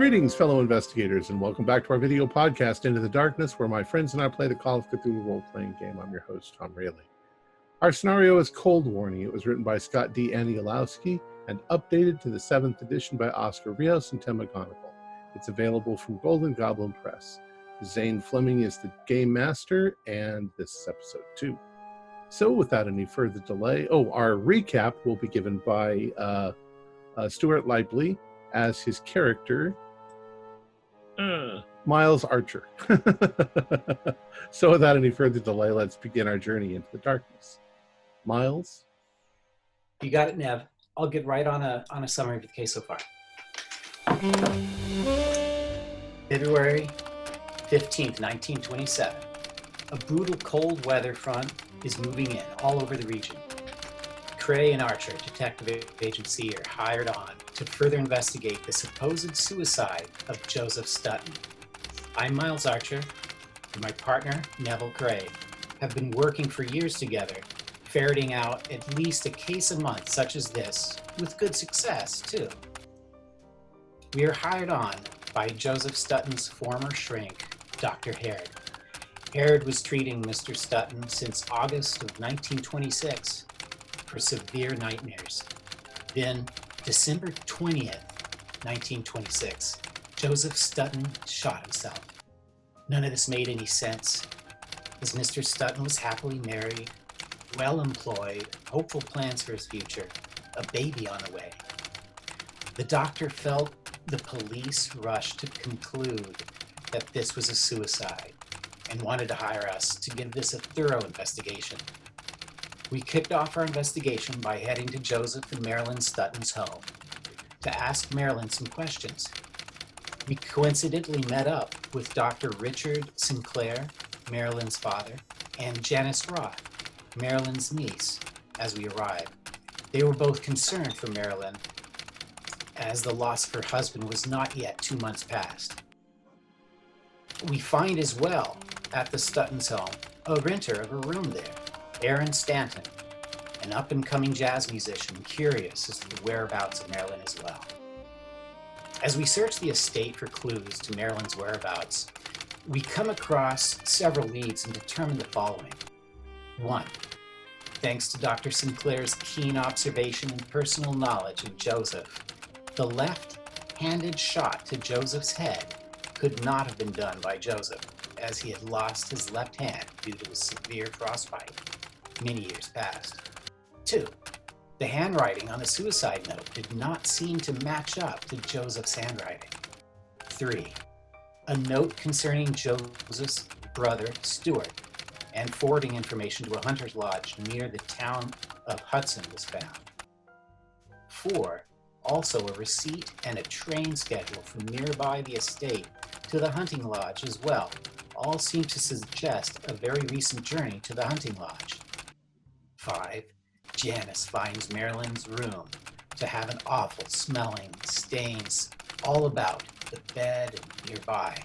Greetings, fellow investigators, and welcome back to our video podcast, Into the Darkness, where my friends and I play the Call of Cthulhu role-playing game. I'm your host, Tom Rayleigh. Our scenario is Cold Warning. It was written by Scott D. Anielowski and updated to the 7th edition by Oscar Rios and Tim McGonigal. It's available from Golden Goblin Press. Zane Fleming is the game master, and this is episode 2. So without any further delay, our recap will be given by Stuart Lively as his character, Miles Archer. So without any further delay, let's begin our journey into the darkness. Miles? You got it, Nev. I'll get right on a summary of the case so far. February 15th, 1927. A brutal cold weather front is moving in all over the region. Cray and Archer, detective agency, are hired on to further investigate the supposed suicide of Joseph Stutton. I'm Miles Archer, and my partner, Neville Cray, have been working for years together, ferreting out at least a case a month such as this, with good success, too. We are hired on by Joseph Stutton's former shrink, Dr. Harrod. Harrod was treating Mr. Stutton since August of 1926 for severe nightmares. Then, December 20th, 1926, Joseph Stutton shot himself. None of this made any sense, as Mr. Stutton was happily married, well employed, hopeful plans for his future, a baby on the way. The doctor felt the police rushed to conclude that this was a suicide and wanted to hire us to give this a thorough investigation. We kicked off our investigation by heading to Joseph and Marilyn Stutton's home to ask Marilyn some questions. We coincidentally met up with Dr. Richard Sinclair, Marilyn's father, and Janice Roth, Marilyn's niece, as we arrived. They were both concerned for Marilyn, as the loss of her husband was not yet 2 months past. We find as well, at the Stutton's home, a renter of a room there, Aaron Stanton, an up-and-coming jazz musician curious as to the whereabouts of Marilyn as well. As we search the estate for clues to Marilyn's whereabouts, we come across several leads and determine the following. 1. Thanks to Dr. Sinclair's keen observation and personal knowledge of Joseph, the left-handed shot to Joseph's head could not have been done by Joseph, as he had lost his left hand due to a severe frostbite many years past. 2. The handwriting on the suicide note did not seem to match up to Joseph's handwriting. 3. A note concerning Joseph's brother, Stuart, and forwarding information to a hunter's lodge near the town of Hudson was found. 4. Also a receipt and a train schedule from nearby the estate to the hunting lodge as well. All seem to suggest a very recent journey to the hunting lodge. 5. Janice finds Marilyn's room to have an awful smelling stains all about the bed and nearby,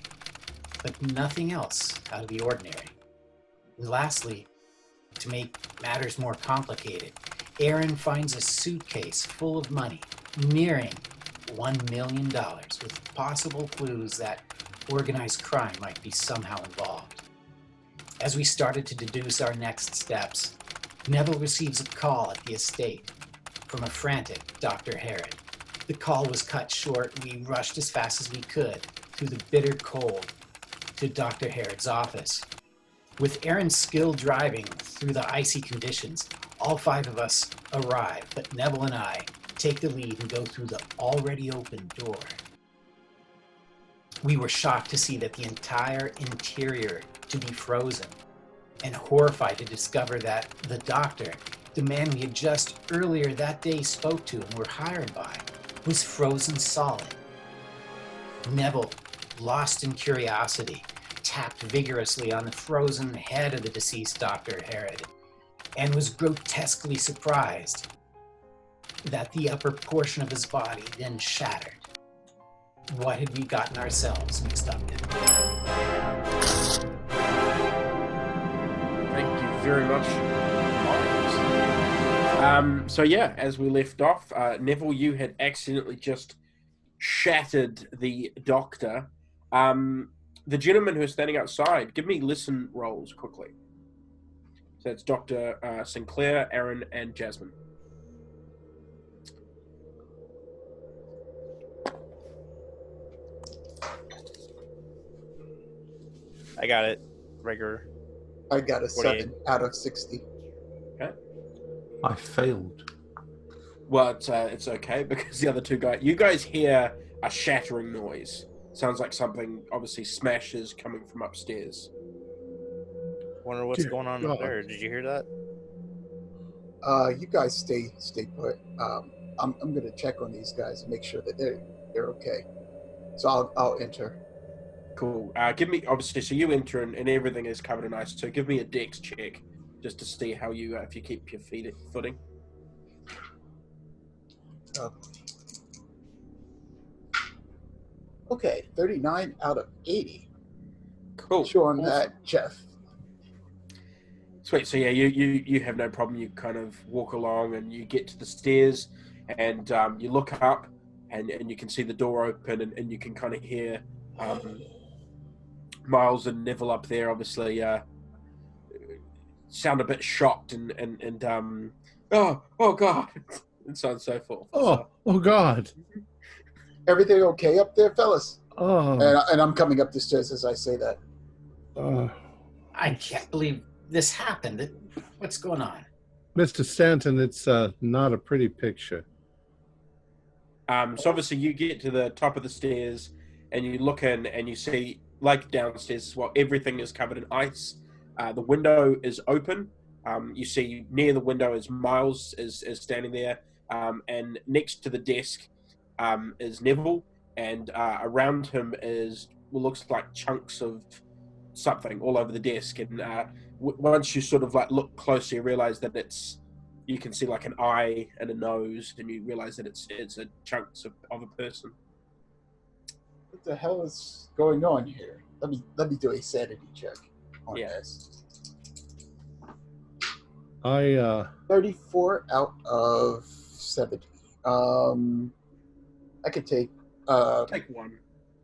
but nothing else out of the ordinary. And lastly, to make matters more complicated, Aaron finds a suitcase full of money, nearing $1 million, with possible clues that organized crime might be somehow involved. As we started to deduce our next steps, Neville receives a call at the estate from a frantic Dr. Harrod. The call was cut short. We rushed as fast as we could through the bitter cold to Dr. Harrod's office. With Aaron's skill driving through the icy conditions, all 5 of us arrive, but Neville and I take the lead and go through the already open door. We were shocked to see that the entire interior to be frozen, and horrified to discover that the doctor, the man we had just earlier that day spoke to and were hired by, was frozen solid. Neville, lost in curiosity, tapped vigorously on the frozen head of the deceased Dr. Harrod, and was grotesquely surprised that the upper portion of his body then shattered. What had we gotten ourselves mixed up in? Thank you very much, Miles. So yeah, as we left off, Neville, you had accidentally just shattered the doctor. The gentleman who's standing outside, give me listen rolls quickly. So it's Dr. Sinclair, Aaron, and Jasmine. I got it. Regular. I got a 48. 7 out of 60. Okay. I failed. Well, it's okay because the other two guys, you guys hear a shattering noise. Sounds like something obviously smashes coming from upstairs. Wonder what's Dear going on God. up there. Did you hear that? You guys stay put. I'm gonna check on these guys and make sure that they're okay. So I'll enter. Cool. Give me, obviously, so you enter and everything is covered in ice. So give me a dex check just to see how you, if you keep your footing. Okay, 39 out of 80. Cool. Sure on Awesome. that, Jeff. Sweet. So yeah, you have no problem. You kind of walk along and you get to the stairs and you look up and you can see the door open and you can kind of hear Miles and Neville up there obviously sound a bit shocked and oh God and so on and so forth. Oh God. Everything okay up there, fellas? Oh. And I'm coming up the stairs as I say that. I can't believe this happened. What's going on? Mr. Stanton, it's not a pretty picture. So obviously you get to the top of the stairs and you look in and you see, like downstairs as well, everything is covered in ice. The window is open. You see near the window is Miles is standing there, and next to the desk is Neville, and around him is what looks like chunks of something all over the desk. And once you sort of like look closer, you realize that you can see like an eye and a nose, and you realize that it's a chunks of a person. What the hell is going on here? Let me do a sanity check on this. 34 out of 70. I could take Take one.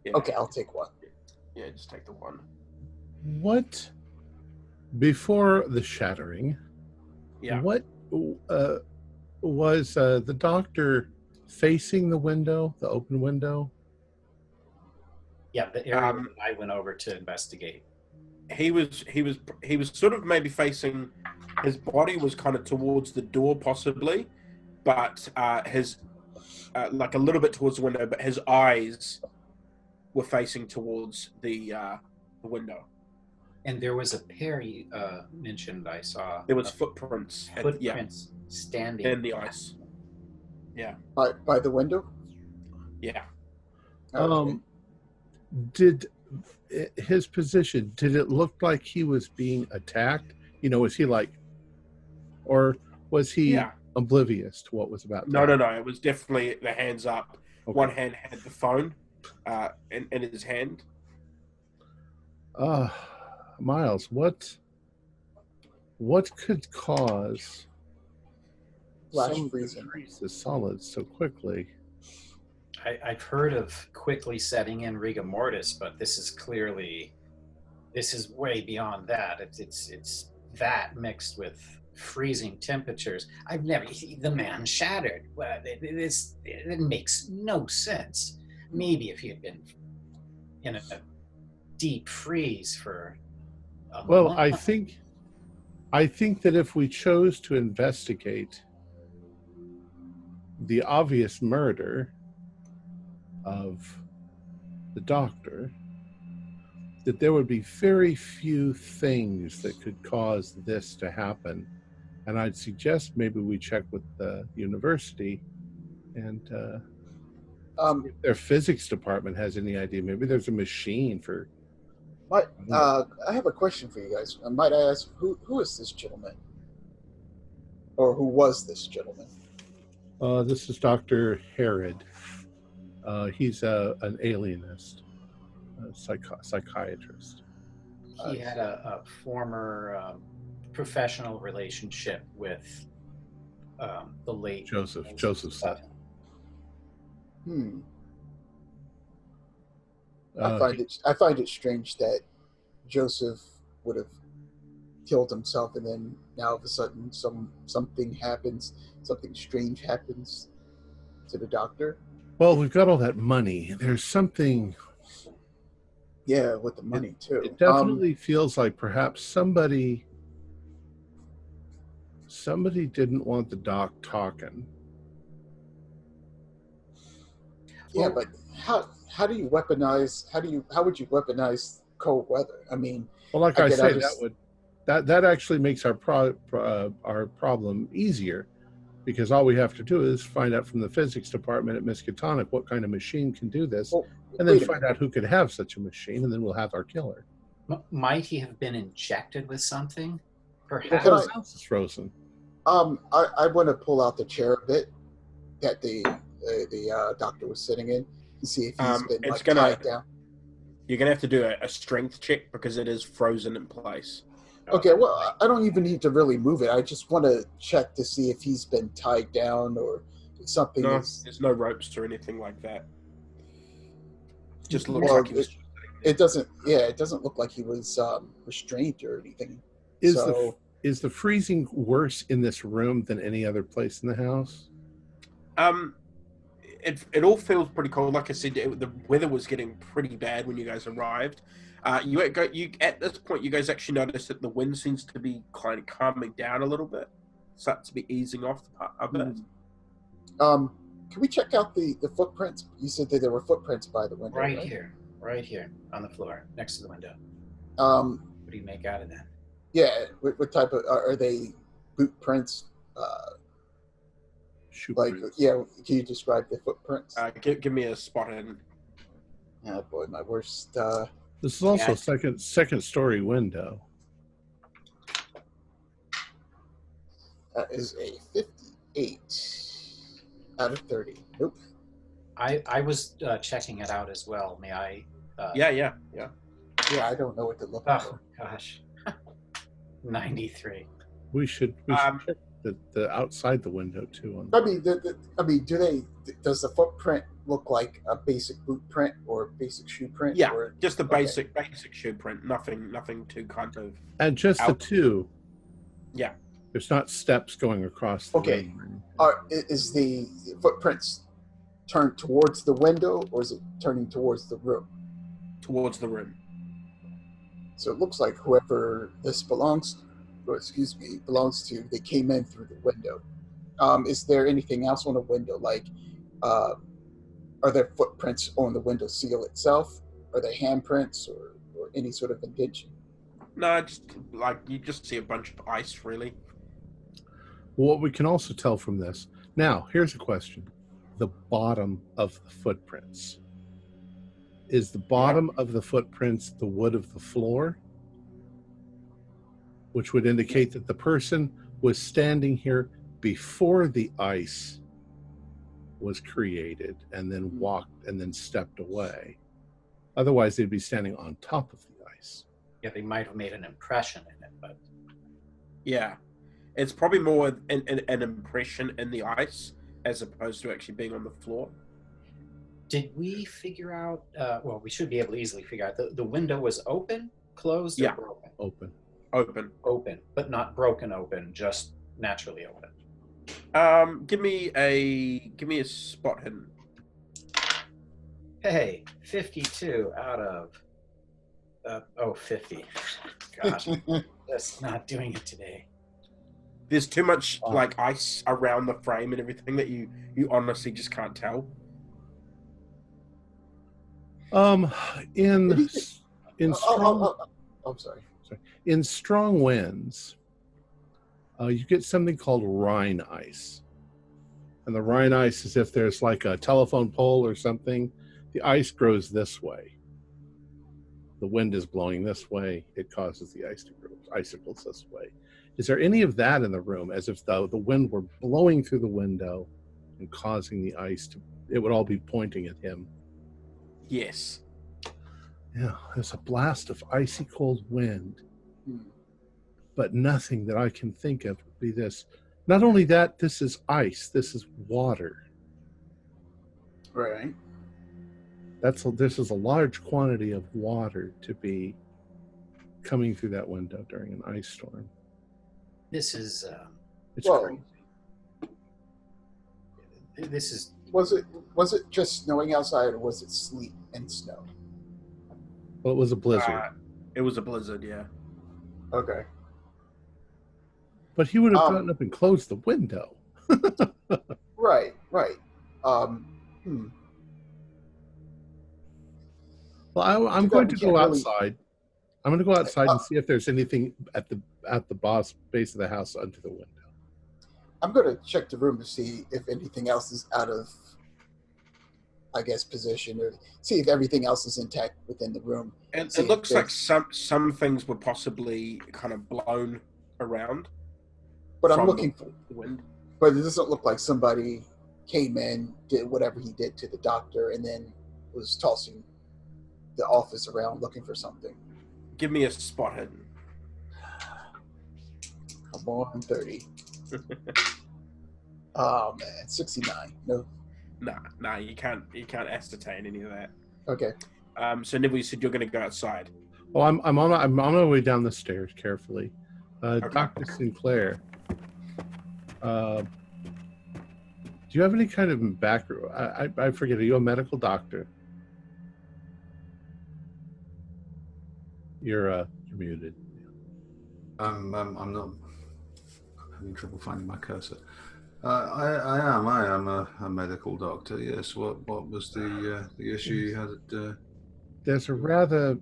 Yeah. Okay, I'll take one. Yeah, just take the one. What, before the shattering, what was the doctor facing the window, the open window? Yeah, the area that I went over to investigate. He was sort of maybe facing, his body was kind of towards the door possibly, but his like a little bit towards the window, but his eyes were facing towards the window. And there was a pair you mentioned I saw. There was footprints. Standing in the ice. Yeah. By the window? Yeah. Okay. Did his position, did it look like he was being attacked? You know, was he like, or was he oblivious to what was about to happen? No. It was definitely the hands up. Okay. One hand had the phone in his hand. Miles, what could cause Flash some freezing freeze the solids so quickly? I've heard of quickly setting in rigor mortis, but this is way beyond that. It's that mixed with freezing temperatures. The man shattered. Well, it makes no sense. Maybe if he had been in a deep freeze for a month. I think that if we chose to investigate the obvious murder of the doctor, that there would be very few things that could cause this to happen. And I'd suggest maybe we check with the university and if their physics department has any idea. Maybe there's a machine for... I have a question for you guys. Might I ask, who is this gentleman? Or who was this gentleman? This is Dr. Herod. He's an alienist, a psychiatrist. He had a former professional relationship with the late Joseph Sutton. I find it strange that Joseph would have killed himself, and then now all of a sudden something happens, something strange happens to the doctor. Well, we've got all that money. There's something. Yeah, with the money too. It definitely feels like perhaps somebody didn't want the doc talking. Yeah, but how do you weaponize? How would you weaponize cold weather? I mean, Well, like I again, say, that actually makes our problem easier, because all we have to do is find out from the physics department at Miskatonic what kind of machine can do this, Well, and then wait a find out who could have such a machine, and then we'll have our killer. Might he have been injected with something? Perhaps. Can His house is frozen. I want to pull out the chair a bit that the doctor was sitting in to see if he's been tied down. You're gonna have to do a strength check because it is frozen in place. Okay, well, I don't even need to really move it. I just want to check to see if he's been tied down or something. No, there's no ropes or anything like that. Just looks Well, like he was. it doesn't. Yeah, it doesn't look like he was restrained or anything. Is the freezing worse in this room than any other place in the house? It all feels pretty cold. Like I said, the weather was getting pretty bad when you guys arrived. You at this point, you guys actually notice that the wind seems to be kind of calming down a little bit, starts to be easing off a bit. Can we check out the footprints? You said that there were footprints by the window. Right here on the floor next to the window. What do you make out of that? Yeah, what type of are they? Boot prints? Shoe like prints. Yeah, can you describe the footprints? Give me a spot in. Oh boy, my worst. This is also a second story window. That is a 58 out of 30. Nope. I was checking it out as well. May I? Yeah. Yeah, I don't know what to look for. Oh gosh, 93. We should check the outside the window too. I mean, does the footprint look like a basic boot print or a basic shoe print? Yeah, or, just the basic shoe print. Nothing too kind of. And just the two. Yeah. There's not steps going across the room. Is the footprints turned towards the window, or is it turning towards the room? Towards the room. So it looks like whoever this belongs to, they came in through the window. Is there anything else on the window? Like, are there footprints on the window seal itself? Are they handprints or any sort of indentation? No, just like you just see a bunch of ice, really. What we can also tell from this. Now, here's a question. The bottom of the footprints. Is the bottom of the footprints the wood of the floor? Which would indicate that the person was standing here before the ice was created and then walked and then stepped away. Otherwise, they'd be standing on top of the ice. Yeah, they might have made an impression in it, but... Yeah. It's probably more an impression in the ice as opposed to actually being on the floor. Did we figure out... well, we should be able to easily figure out. The window was open, closed, or broken? Open, but not broken open, just naturally open. Give me a spot hidden. Hey, 52 out of 50. Gosh, that's not doing it today. There's too much like ice around the frame and everything that you honestly just can't tell. In strong, I'm sorry. In strong winds, you get something called Rhine ice. And the Rhine ice is if there's like a telephone pole or something, the ice grows this way. The wind is blowing this way, it causes the ice to grow, icicles this way. Is there any of that in the room, as if the wind were blowing through the window and causing the ice to, it would all be pointing at him? Yes. Yeah, there's a blast of icy cold wind. But nothing that I can think of would be this. Not only that, this is ice. This is water. Right. This is a large quantity of water to be coming through that window during an ice storm. This is It's Whoa. crazy. this is Was it just snowing outside, or was it sleet and snow? Well, it was a blizzard, It was a blizzard, yeah. Okay. but he would have gotten up and closed the window. Right. Well, I'm going to go can't really- outside. I'm going to go outside and see if there's anything at the base of the house under the window. I'm going to check the room to see if anything else is out of, I guess, position, or see if everything else is intact within the room. And See it if looks like there's- some things were possibly kind of blown around. But I'm from looking for. the wind. But it doesn't look like somebody came in, did whatever he did to the doctor, and then was tossing the office around looking for something. Give me a spot hidden. Come on, 30. Oh man, 69. No. Nah, you can't ascertain any of that. Okay. So Neville, you said you're going to go outside. Oh, I'm on my way down the stairs carefully. Dr. Sinclair, do you have any kind of background? I forget. Are you a medical doctor? You're muted. I'm not having trouble finding my cursor. I am a medical doctor. Yes. What was the issue you had? There's a rather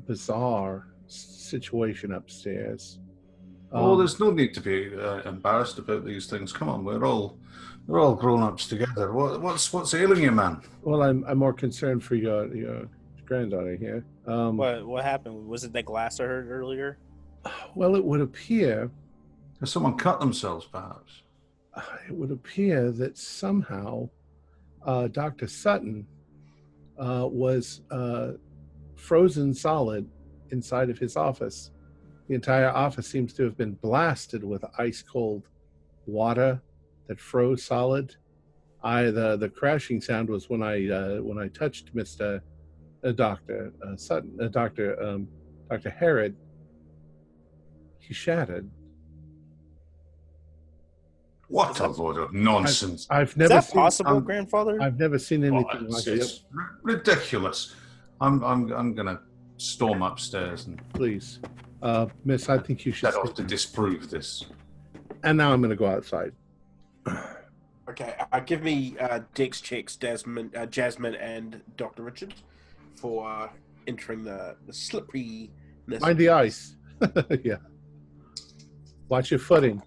bizarre situation upstairs. There's no need to be embarrassed about these things. Come on, we're all grown-ups together. What's ailing you, man? Well, I'm more concerned for your granddaughter here. What happened? Was it that glass I heard earlier? Well, it would appear Has someone cut themselves, perhaps? it would appear that somehow Dr. Sutton was frozen solid inside of his office. The entire office seems to have been blasted with ice-cold water that froze solid. The crashing sound was when I touched Mr. Dr. Sutton, Dr. Herod. He shattered. What a load of nonsense! I've Is never that seen, possible, grandfather? I've never seen anything like it. It's ridiculous. I'm gonna storm upstairs and Please, Miss, I think you should. set off to disprove this. And now I'm going to go outside. Okay, give me Dex checks, Jasmine and Dr. Richard, for entering the slippery. Mind the ice. Yeah. Watch your footing.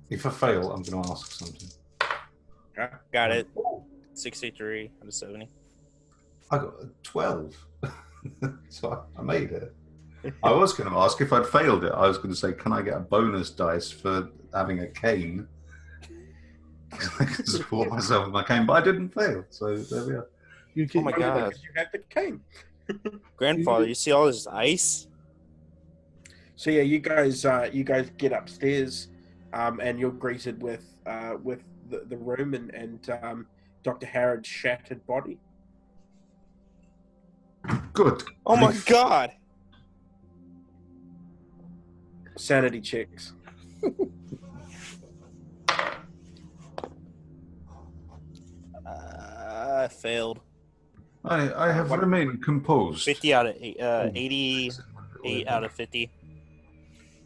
If I fail, I'm going to ask something. Okay. Got it. 63 out of 70. I got a 12, so I made it. I was going to ask if I'd failed it. I was going to say, can I get a bonus dice for having a cane? I could support myself with my cane, but I didn't fail. So there we are. You Oh can, my God. You have the cane. Grandfather, you see all this ice? So yeah, you guys get upstairs, and you're greeted with the room and Dr. Harrod's shattered body. Good. Oh my grief. God! Sanity checks. I failed. I have remained composed. 50 out of 88 out of 50.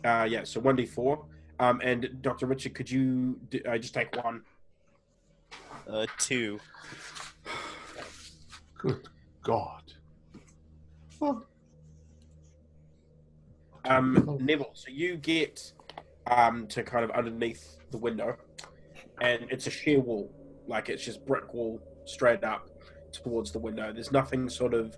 Yeah, so 1d4. And Dr. Richard, could you just take one? 2. Good God. Neville, so you get to kind of underneath the window, and it's a sheer wall, like it's just brick wall straight up towards the window. There's nothing sort of,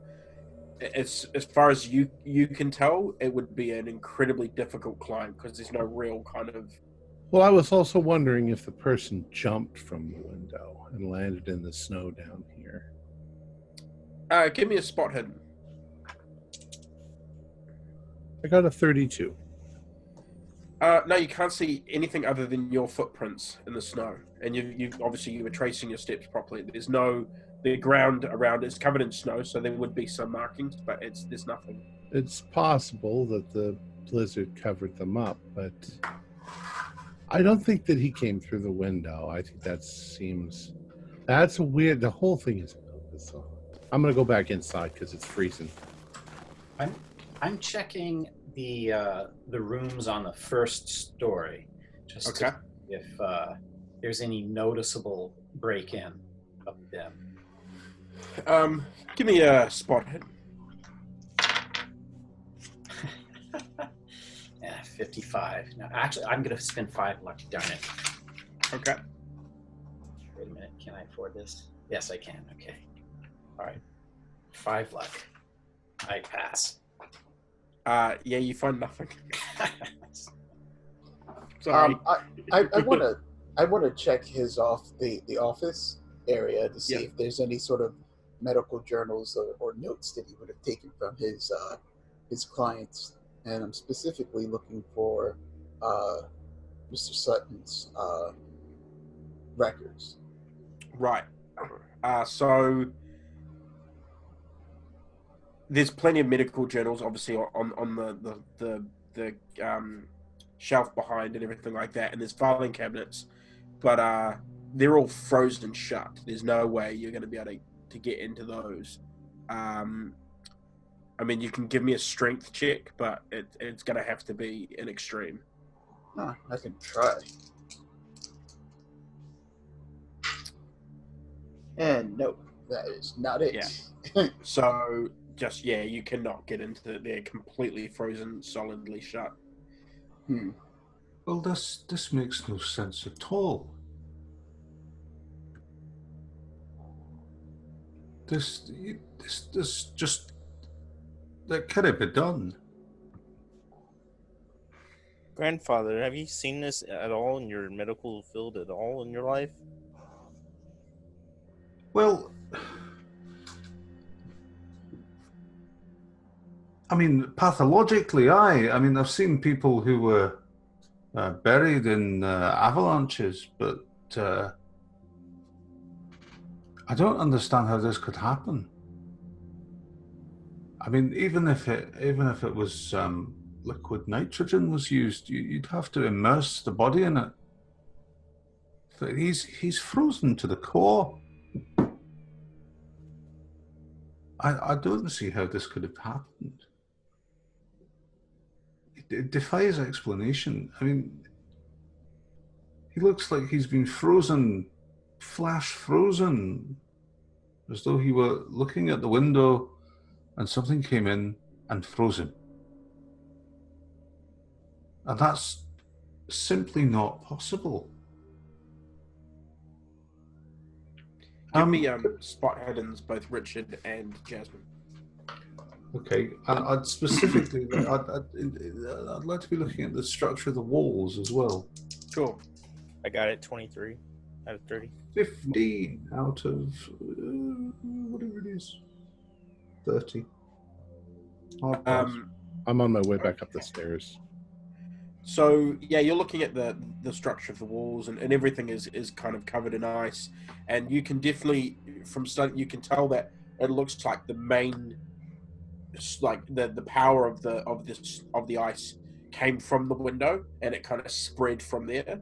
it's as far as you can tell, it would be an incredibly difficult climb because there's no real kind of. well, I was also wondering if the person jumped from the window and landed in the snow down here. Give me a spot hidden. I got a 32. No, you can't see anything other than your footprints in the snow, and you obviously you were tracing your steps properly. There's no the ground around is covered in snow, so there would be some markings, but there's nothing. It's possible that the blizzard covered them up, but I don't think that he came through the window. I think that's a weird. The whole thing is bizarre. I'm gonna go back inside because it's freezing. I'm checking the rooms on the first story, just to see if there's any noticeable break-in of them. Give me a spot hit. 55. No, actually, I'm going to spend 5 luck. Darn it. Okay. Wait a minute. Can I afford this? Yes, I can. Okay. All right. 5 luck. I pass. Yeah, you find nothing. Sorry. I want to check the office area to see if there's any sort of medical journals or notes that he would have taken from his clients. And I'm specifically looking for Mr. Sutton's records. Right. So there's plenty of medical journals, obviously, on the shelf behind and everything like that. And there's filing cabinets, but they're all frozen shut. There's no way you're going to be able to get into those. I mean, you can give me a strength check, but it's going to have to be an extreme. Huh, I can try. And no, that is not it. Yeah. So, you cannot get into it. They're completely frozen, solidly shut. Well, this makes no sense at all. This just... That couldn't be done. Grandfather, have you seen this at all in your medical field at all in your life? Well, I mean, pathologically, I mean, I've seen people who were buried in avalanches, but I don't understand how this could happen. I mean, even if it was liquid nitrogen was used, you'd have to immerse the body in it. But he's frozen to the core. I don't see how this could have happened. It defies explanation. I mean, he looks like he's been frozen, flash frozen, as though he were looking at the window and something came in and froze him. And that's simply not possible. Give me spot hidden, both Richard and Jasmine. Okay, I'd specifically, I'd like to be looking at the structure of the walls as well. Sure. I got it, 23 out of 30. 15 out of whatever it is. 30. I'm on my way back up the stairs. So yeah, you're looking at the structure of the walls, and everything is kind of covered in ice, and you can definitely from study you can tell that it looks like the main, like the power of the ice came from the window, and it kind of spread from there.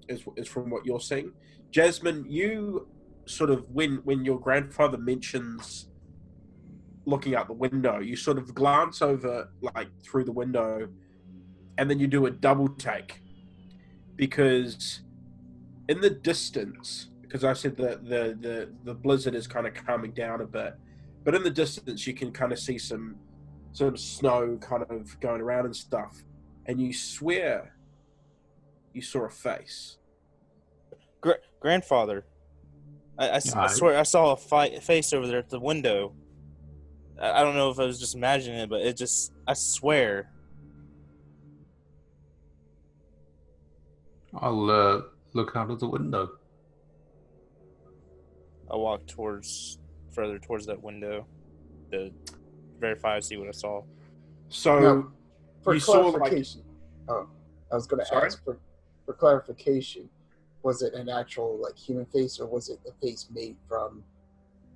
Is from what you're seeing. Jasmine, you sort of when your grandfather mentions looking out the window, you sort of glance over like through the window, and then you do a double take, because in the distance, because I said that the blizzard is kind of calming down a bit, but in the distance you can kind of see some snow kind of going around and stuff, and you swear you saw a face. Grandfather, I swear I saw a face over there at the window. I don't know if I was just imagining it, but I swear. I'll look out of the window. I walk further towards that window to verify, see what I saw. So, now, for you saw clarification, I was going to ask for clarification. Was it an actual human face, or was it a face made from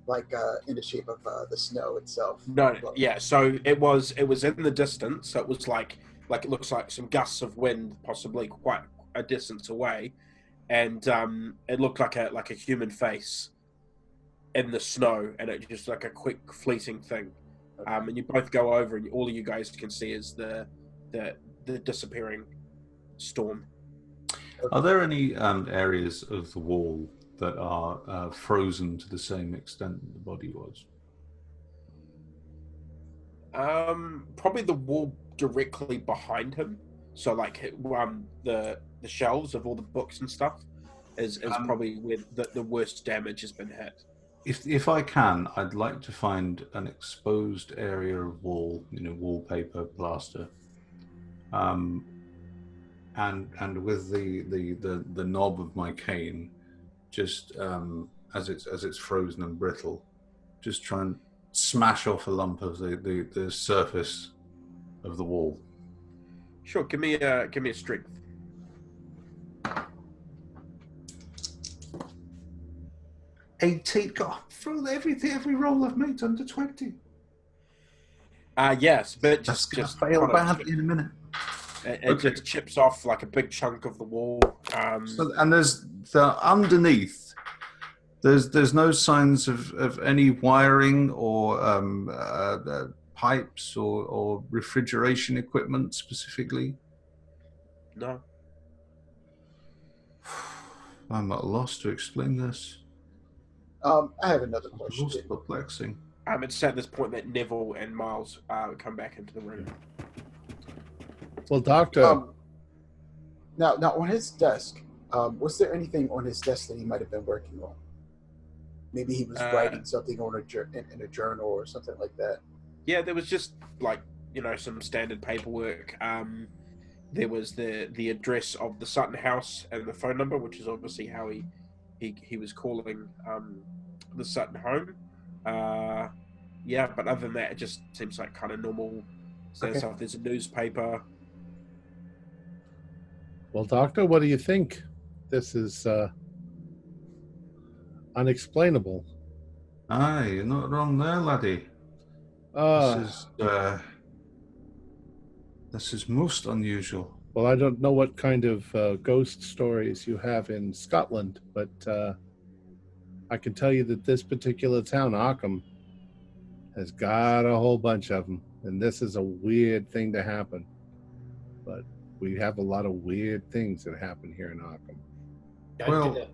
like in the shape of the snow itself? No, yeah. So it was in the distance. So it was like it looks like some gusts of wind, possibly quite a distance away, and it looked like a human face in the snow, and it just like a quick fleeting thing. And you both go over, and all of you guys can see is the disappearing storm. Are there any areas of the wall that are frozen to the same extent that the body was? Probably the wall directly behind him. So like the shelves of all the books and stuff is probably where the worst damage has been hit. If I can, I'd like to find an exposed area of wall, wallpaper, plaster, and with the knob of my cane, just as it's frozen and brittle, just try and smash off a lump of the surface of the wall. Sure, give me a strength. 18. God, throw every roll I've made under 20. Yes, but That's just fail badly in a minute. It just chips off like a big chunk of the wall. And there's underneath. There's no signs of any wiring or pipes or refrigeration equipment specifically. No. I'm at a loss to explain this. I have another question. Most perplexing. It's at this point that Neville and Miles come back into the room. Well, Doctor. Now on his desk, was there anything on his desk that he might have been working on? Maybe he was writing something on in a journal or something like that. Yeah, there was just like some standard paperwork. There was the address of the Sutton house and the phone number, which is obviously how he was calling the Sutton home. Yeah, but other than that, it just seems like kind of normal stuff. There's a newspaper. Well, Doctor, what do you think? This is unexplainable. Aye, you're not wrong there, laddie. This is most unusual. Well, I don't know what kind of ghost stories you have in Scotland, but I can tell you that this particular town, Arkham, has got a whole bunch of them, and this is a weird thing to happen. But we have a lot of weird things that happen here in Arkham. Well,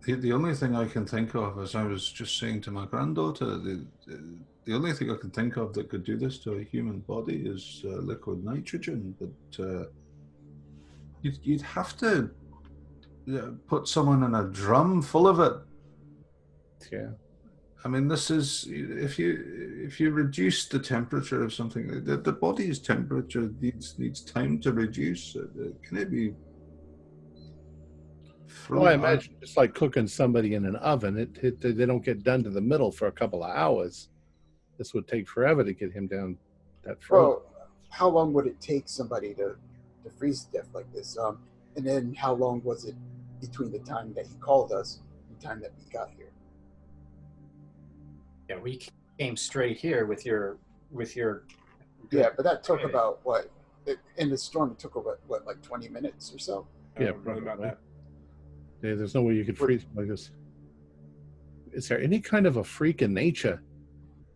the only thing I can think of, as I was just saying to my granddaughter, the only thing I can think of that could do this to a human body is liquid nitrogen. But you'd have to put someone in a drum full of it. Yeah. I mean, this is if you reduce the temperature of something, the body's temperature needs time to reduce. Can it be? Well, I imagine it's like cooking somebody in an oven. They don't get done to the middle for a couple of hours. This would take forever to get him down that throat. Well, how long would it take somebody to freeze to death like this? And then how long was it between the time that he called us and the time that we got here? Yeah, we came straight here with your. Yeah, but that took about what? In the storm, it took about like 20 minutes or so. Yeah, probably about that. Yeah, there's no way you could freeze like this. Is there any kind of a freak in nature?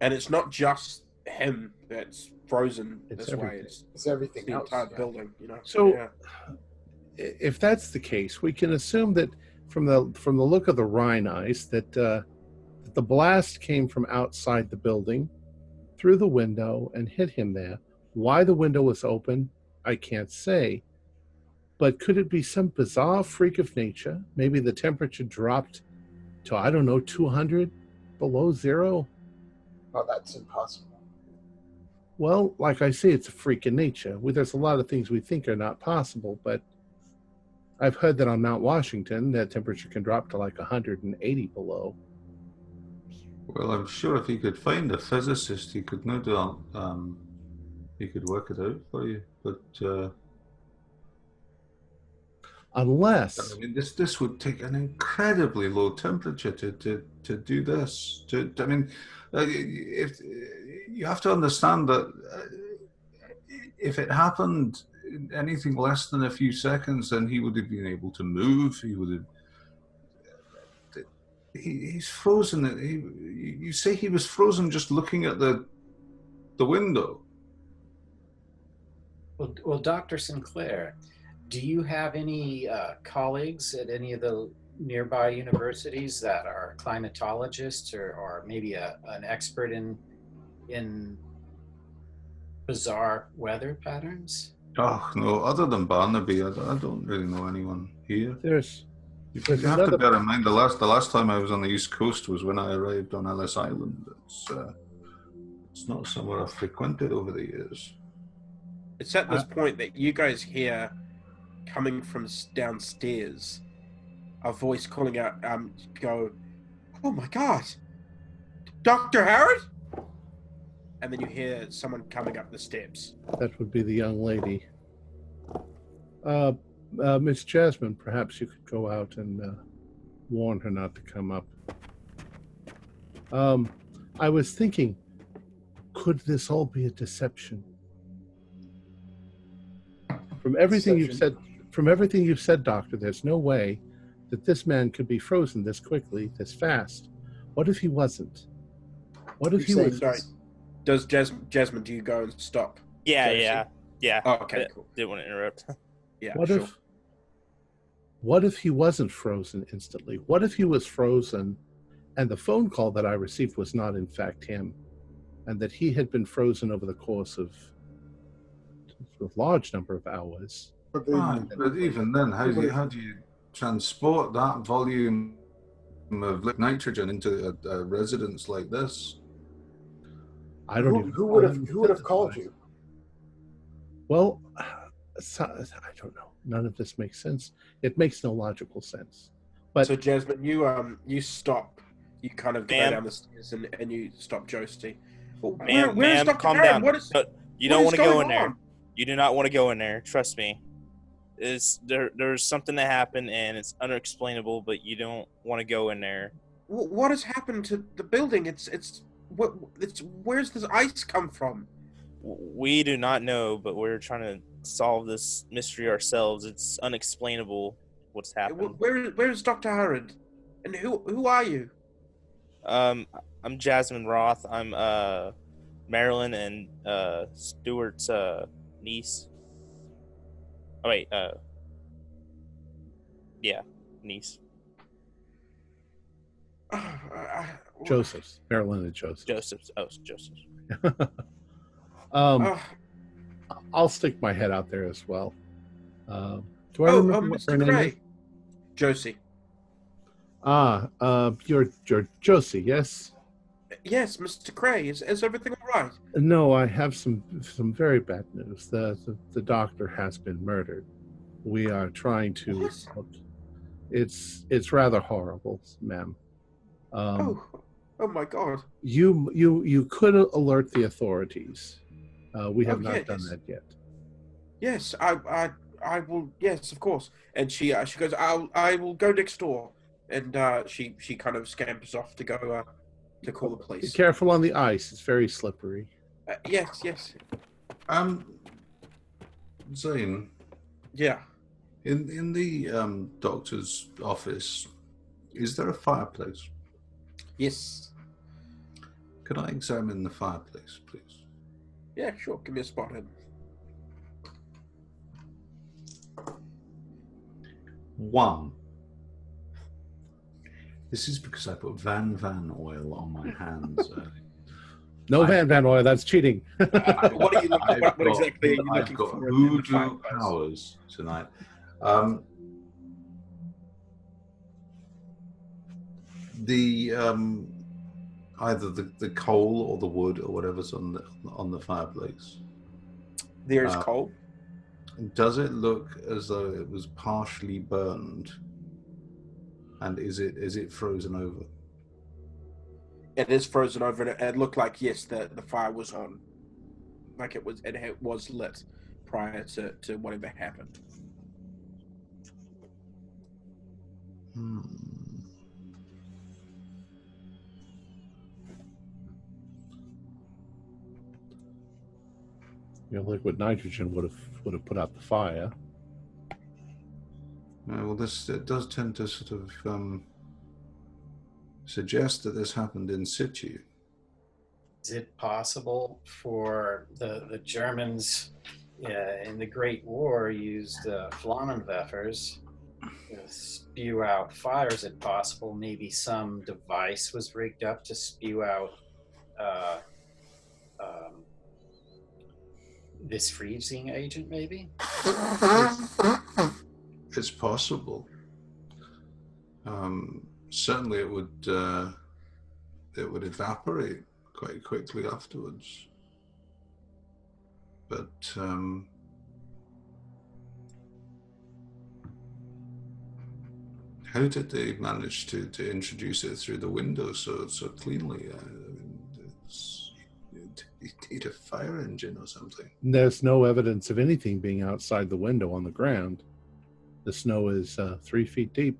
And it's not just him that's frozen It's this everything. way. It's everything the else. entire building, So, if that's the case, we can assume that from the look of the Rhine ice that the blast came from outside the building, through the window, and hit him there. Why the window was open, I can't say. But could it be some bizarre freak of nature? Maybe the temperature dropped to, I don't know, 200 below zero? Oh, that's impossible. Well, like I say, it's a freak of nature. There's a lot of things we think are not possible, but I've heard that on Mount Washington, that temperature can drop to like 180 below. Well, I'm sure if he could find a physicist, he could no doubt, he could work it out for you. But Unless, I mean, this would take an incredibly low temperature to do this. I mean, if you have to understand that if it happened anything less than a few seconds, then he would have been able to move. He would have. He's frozen. You say he was frozen just looking at the window. Well, Dr. Sinclair, do you have any colleagues at any of the nearby universities that are climatologists or maybe an expert in bizarre weather patterns? Oh no! Other than Barnaby, I don't really know anyone here. You There's have to another- bear in mind the last time I was on the East Coast was when I arrived on Ellis Island. It's not somewhere I've frequented over the years. It's at this point that you guys hear, coming from downstairs, a voice calling out, go, "Oh my God, Dr. Howard!" And then you hear someone coming up the steps. That would be the young lady. Miss Jasmine, perhaps you could go out and warn her not to come up. I was thinking, could this all be a deception? From everything you've said, Doctor, there's no way that this man could be frozen this quickly, this fast. What if he wasn't? What if he was? Sorry. Does Jasmine, do you go and stop? Yeah. Oh, okay, cool. Didn't want to interrupt. Yeah, What if he wasn't frozen instantly? What if he was frozen and the phone call that I received was not in fact him, and that he had been frozen over the course of a large number of hours? But even then, how do you transport that volume of nitrogen into a residence like this? I don't even. Who would have called you? Well, I don't know. None of this makes sense. It makes no logical sense. But so Jasmine, you stop. You kind of go Ma'am. down the stairs and you stop Josie. Ma'am, Dr. calm Howard? down. What is, You what don't is want to go going in there. on? You do not want to go in there. Trust me. There's something that happened and it's unexplainable, but you don't want to go in there. What has happened to the building? Where's this ice come from? We do not know, but we're trying to solve this mystery ourselves. It's unexplainable what's happened. Where's Dr. Howard? And who are you? I'm Jasmine Roth. I'm Marilyn and Stuart's niece. Oh wait, yeah, niece. Joseph's, Marilyn and Joseph. Joseph's. I'll stick my head out there as well. Do I remember what her Mr. name Gray. is? Josie. You're Josie, yes? Yes, Mr. Gray. Is everything all right? No, I have some very bad news. The doctor has been murdered. We are trying to. What? It's rather horrible, ma'am. Oh my God. You could alert the authorities. We have not done yes. that yet. Yes, I will. Yes, of course. And she goes, I will go next door. And she kind of scampers off to go to call the Be police. careful on the ice; it's very slippery. Yes. Zane, Yeah. in the doctor's office, is there a fireplace? Yes. Could I examine the fireplace, please? Yeah, sure. Give me a spot in. 1. This is because I put Van oil on my hands. No Van oil. That's cheating. What are you looking? What exactly are you I've looking got for? voodoo powers tonight. The either the coal or the wood or whatever's on the fireplace. There's coal. Does it look as though it was partially burned? And is it frozen over? It is frozen over, and it looked like yes, the fire was on, like it was lit prior to whatever happened. Hmm. Liquid nitrogen would have put out the fire. Well, it does tend to sort of suggest that this happened in situ. Is it possible for the Germans in the Great War used Flammenwerfers to spew out fire? Is it possible maybe some device was rigged up to spew out this freezing agent, maybe? It's possible. Certainly, it would evaporate quite quickly afterwards. But how did they manage to introduce it through the window so cleanly? You need a fire engine or something. There's no evidence of anything being outside the window on the ground. The snow is 3 feet deep.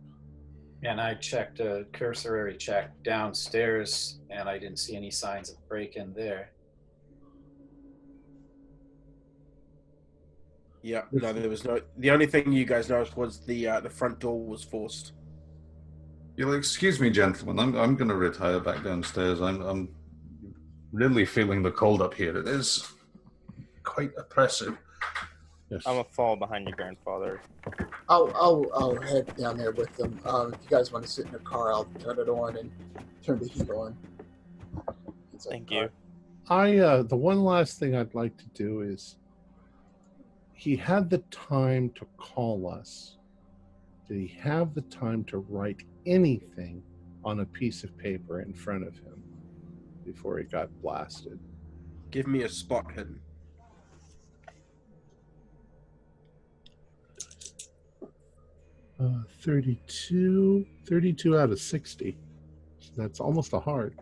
And I checked a cursory check downstairs, and I didn't see any signs of break-in there. Yeah, no, there was no. The only thing you guys noticed was the front door was forced. You'll excuse me, gentlemen. I'm going to retire back downstairs. I'm really feeling the cold up here. It is quite oppressive. Yes. I'm gonna fall behind your grandfather. I'll head down there with them. If you guys want to sit in the car, I'll turn it on and turn the heat on. Thank you. The one last thing I'd like to do is, he had the time to call us. Did he have the time to write anything on a piece of paper in front of him before he got blasted? Give me a spot hidden. Uh, 32 out of 60. So that's almost a hard.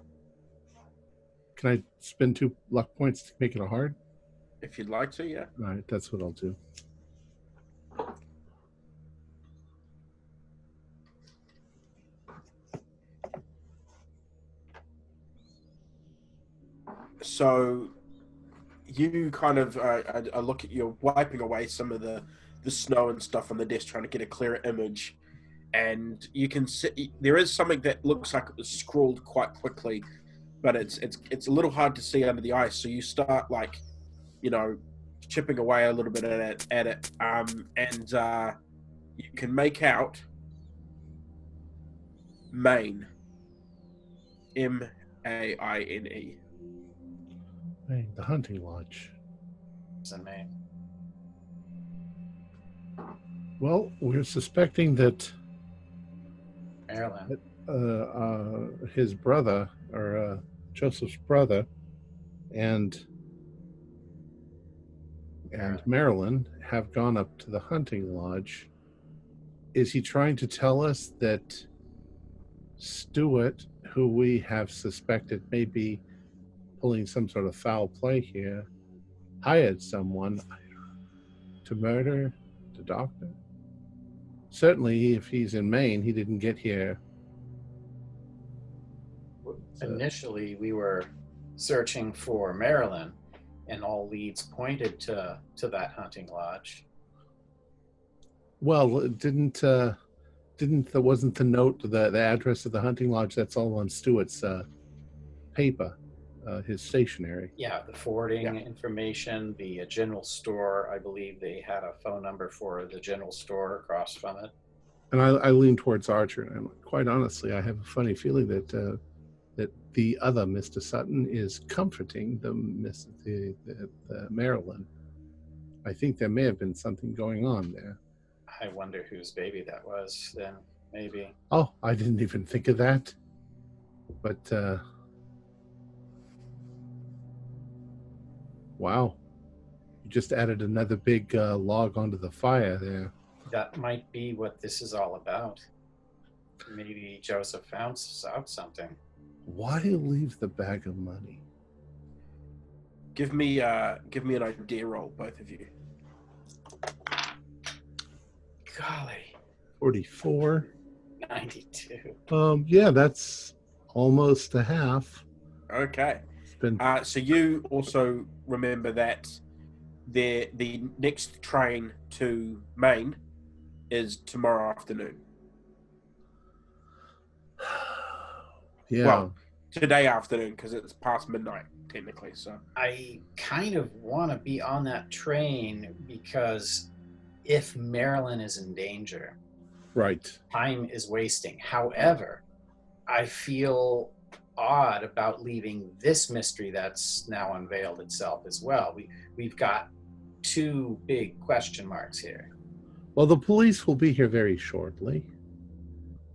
Can I spend 2 luck points to make it a hard? If you'd like to, yeah. All right, that's what I'll do. So you kind of I look at you wiping away some of the snow and stuff on the desk, trying to get a clearer image, and you can see there is something that looks like it was scrawled quite quickly, but it's a little hard to see under the ice. So you start chipping away a little bit at it, and you can make out Maine, Maine. Hey, the hunting lodge. It's a name. Well, we're suspecting that Maryland. his brother, or Joseph's brother, and Marilyn have gone up to the hunting lodge. Is he trying to tell us that Stewart, who we have suspected may be pulling some sort of foul play here, hired someone to murder the doctor? Certainly, if he's in Maine, he didn't get here. Initially, we were searching for Maryland, and all leads pointed to that hunting lodge. Well, wasn't the note, the address of the hunting lodge? That's all on Stewart's paper, his stationery. Yeah, the forwarding information, the general store. I believe they had a phone number for the general store across from it. And I lean towards Archer, and I'm like, quite honestly, I have a funny feeling that that the other Mr. Sutton is comforting the Maryland. I think there may have been something going on there. I wonder whose baby that was then, maybe. Oh, I didn't even think of that. But, wow. You just added another big log onto the fire there. That might be what this is all about. Maybe Joseph found out something. Why leave the bag of money? Give me an idea roll, both of you. Golly. 44. 92. Yeah, that's almost a half. Okay. It's been So you also remember that the next train to Maine is tomorrow afternoon. yeah. Well, today afternoon, because it's past midnight, technically. So I kind of want to be on that train because if Marilyn is in danger, Right. time is wasting. However, I feel odd about leaving this mystery that's now unveiled itself as well. We've got two big question marks here. Well, the police will be here very shortly,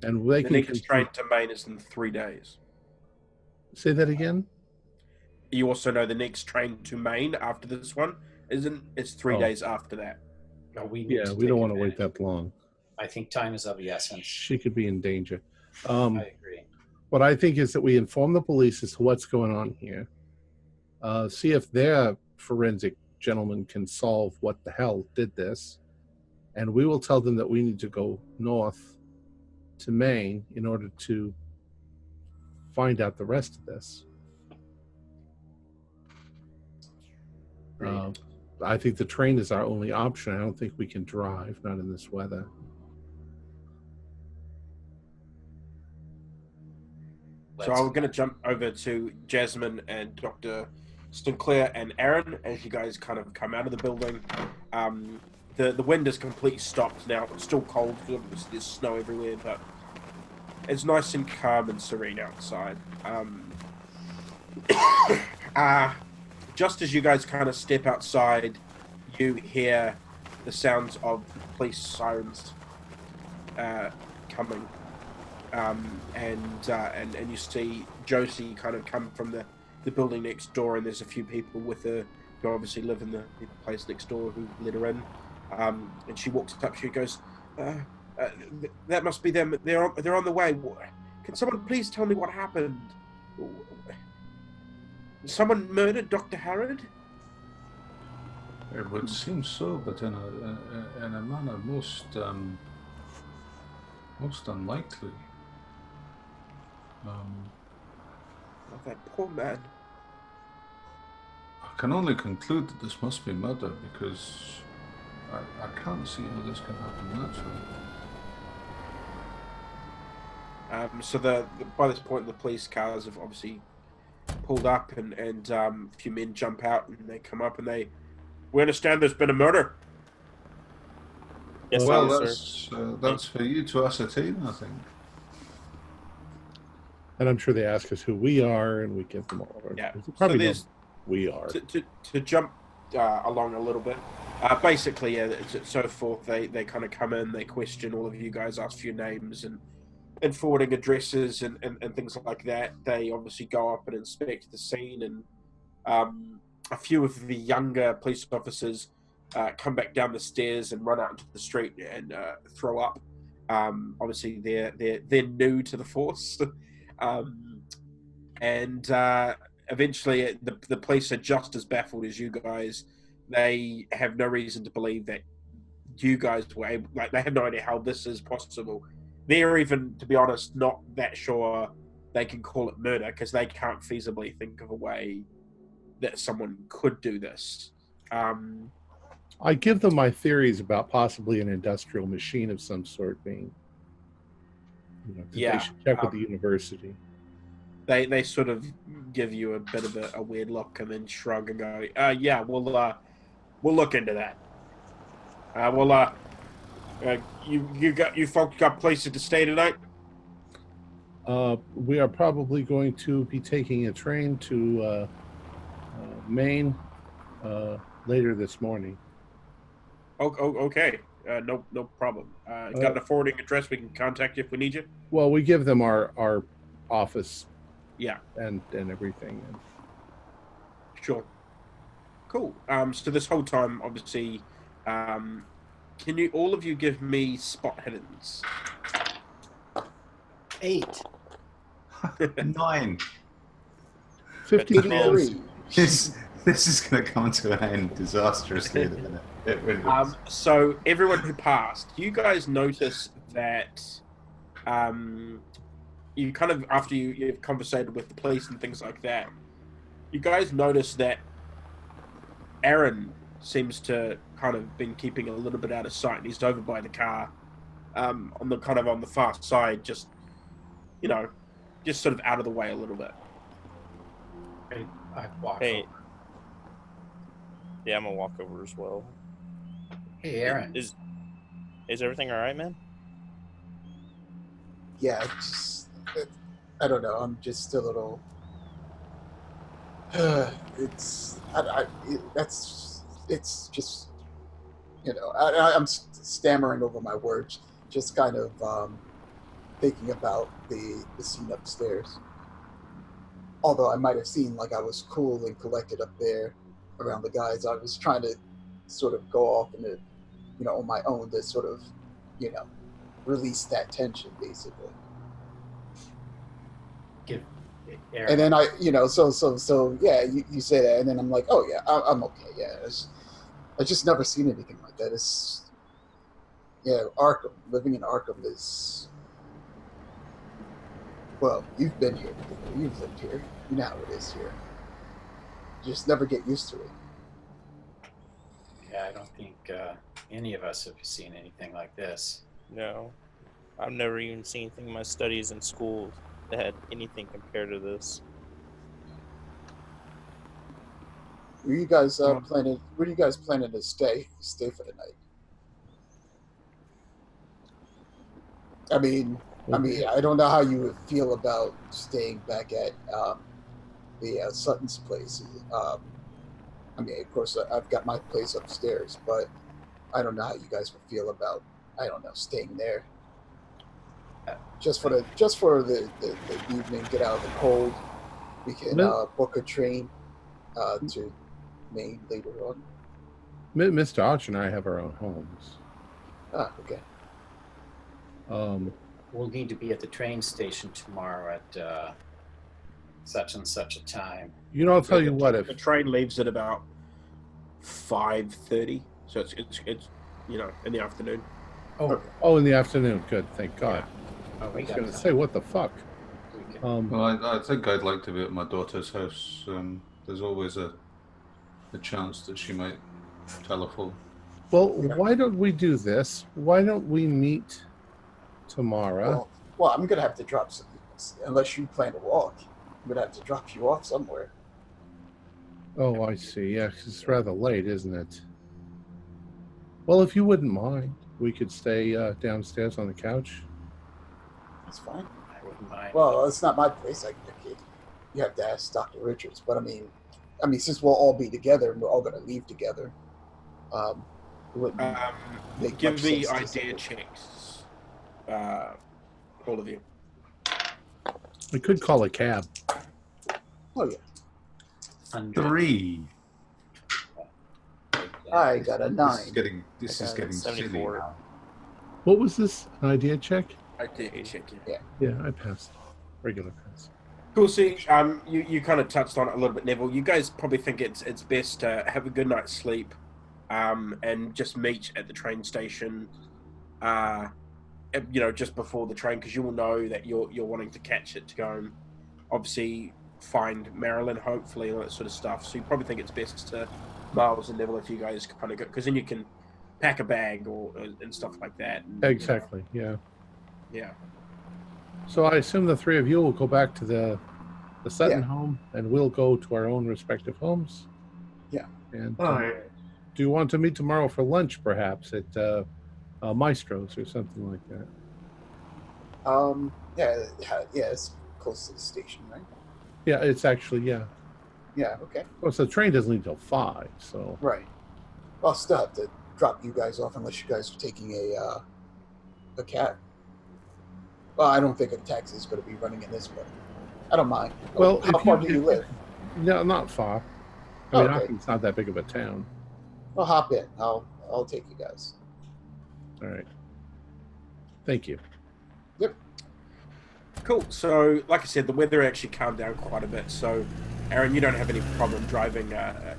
and they the can next train to Maine is in 3 days. say that again. You also know the next train to Maine after this one it's 3 days after that. No, we don't want to wait that long. I think time is of the essence. She could be in danger. I agree. What I think is that we inform the police as to what's going on here. See if their forensic gentleman can solve what the hell did this. And we will tell them that we need to go north to Maine in order to find out the rest of this. I think the train is our only option. I don't think we can drive, not in this weather. So I'm going to jump over to Jasmine and Dr. Sinclair and Aaron as you guys kind of come out of the building. The wind is completely stopped now. It's still cold because there's snow everywhere, but it's nice and calm and serene outside. Just as you guys kind of step outside, you hear the sounds of police sirens coming. And you see Josie kind of come from the building next door, and there's a few people with her who obviously live in the place next door who let her in. And she walks up, she goes, that must be them. They're on the way. Can someone please tell me what happened? Someone murdered Dr. Harrod? It would seem so, but in a manner most unlikely. Oh, that poor man. I can only conclude that this must be murder because I can't see how this can happen naturally. So by this point, the police cars have obviously pulled up, and a few men jump out, and they come up, and we understand there's been a murder. Yes, Well, sir. that's for you to ascertain, I think. And I'm sure they ask us who we are, and we give them all. Yeah. Probably So know who we are. To jump along a little bit. Basically, yeah, so forth. They kind of come in, they question all of you guys, ask for your names and forwarding addresses and things like that. They obviously go up and inspect the scene, and a few of the younger police officers come back down the stairs and run out into the street and throw up. Obviously, they're new to the force, and eventually the police are just as baffled as you guys. They have no reason to believe that you guys were able, they have no idea how this is possible. They're even, to be honest, not that sure they can call it murder because they can't feasibly think of a way that someone could do this. I give them my theories about possibly an industrial machine of some sort being, they should check with the university. They sort of give you a bit of a weird look and then shrug and go, yeah, we'll look into that. You folks got places to stay tonight? We are probably going to be taking a train to Maine later this morning. Okay. No problem. Got a forwarding address we can contact you if we need you? Well, we give them our office. Yeah. And everything. Sure. Cool. So this whole time, obviously, can you all of you give me spot hiddens? 8. 9. 53. This is going to come to an end disastrously in a minute. It really is. So everyone who passed, you guys notice that you kind of, after you've conversated with the police and things like that, you guys notice that Aaron seems to kind of been keeping a little bit out of sight. He's over by the car, on the far side, just sort of out of the way a little bit. I walk Hey. over. Yeah, I'm gonna walk over as well. Hey, Aaron. Is everything all right, man? Yeah, I don't know. I'm just a little. It's just I'm stammering over my words, just kind of thinking about the scene upstairs. Although I might have seemed like I was cool and collected up there around the guys, I was trying to sort of go off into, on my own to sort of, release that tension, basically. Aaron. And then so yeah, you say that, and then I'm like, oh yeah, I'm okay. Yeah, I just never seen anything like that. Arkham. Living in Arkham is, well, you've been here before. You've lived here. You know how it is here. You just never get used to it. Yeah, I don't think any of us have seen anything like this. No, I've never even seen anything in my studies in school that had anything compared to this. Were you guys planning? Where are you guys planning to stay for the night? I mean, I don't know how you would feel about staying back at the Sutton's place. Of course, I've got my place upstairs, but I don't know how you guys would feel about, staying there. Just for the evening, get out of the cold. We can book a train to Maine later on. Mr. Arch and I have our own homes. Ah, okay. We'll need to be at the train station tomorrow at such and such a time. I'll tell you what. If the train leaves at about 5:30, so it's in the afternoon. Oh, in the afternoon. Good, thank God. oh, I was going to say, what the fuck? Well, I think I'd like to be at my daughter's house. There's always a chance that she might telephone. Well, why don't we do this? Why don't we meet tomorrow? Well, I'm gonna have to drop some. Unless you plan to walk, I'm gonna have to drop you off somewhere. Oh, I see. Yeah, 'cause it's rather late, isn't it? Well, if you wouldn't mind, we could stay downstairs on the couch. That's fine. I wouldn't mind. Well, it's not my place. You have to ask Dr. Richards. But I mean, since we'll all be together and we're all going to leave together, it wouldn't make give much me sense to idea separate. checks, all of you. We could call a cab. Oh yeah, 100. 3. I got a 9. I This is got getting silly 74. now. What was this? An idea check? Idea check. Yeah, I passed. Regular pass. Cool. See, you kind of touched on it a little bit, Neville. You guys probably think it's best to have a good night's sleep, and just meet at the train station, just before the train, because you will know that you're wanting to catch it to go and obviously find Marilyn, hopefully, and all that sort of stuff. So you probably think it's best to Miles and Neville if you guys kind of go, because then you can pack a bag and stuff like that. And, Exactly. Yeah. Yeah. So I assume the three of you will go back to the Sutton home, and we'll go to our own respective homes. Yeah. And All right. do you want to meet tomorrow for lunch, perhaps at Maestro's or something like that? Yeah, it's close to the station, right? Yeah, it's actually Yeah, okay. Well, so the train doesn't leave till 5. So Right. I'll still have to drop you guys off unless you guys are taking a cab. Well, I don't think a taxi is going to be running in this, but I don't mind. Well, how far do you live? No, not far. I mean, Okay. it's not that big of a town. I'll hop in. I'll take you guys. All right. Thank you. Yep. Cool. So, like I said, the weather actually calmed down quite a bit. So, Aaron, you don't have any problem driving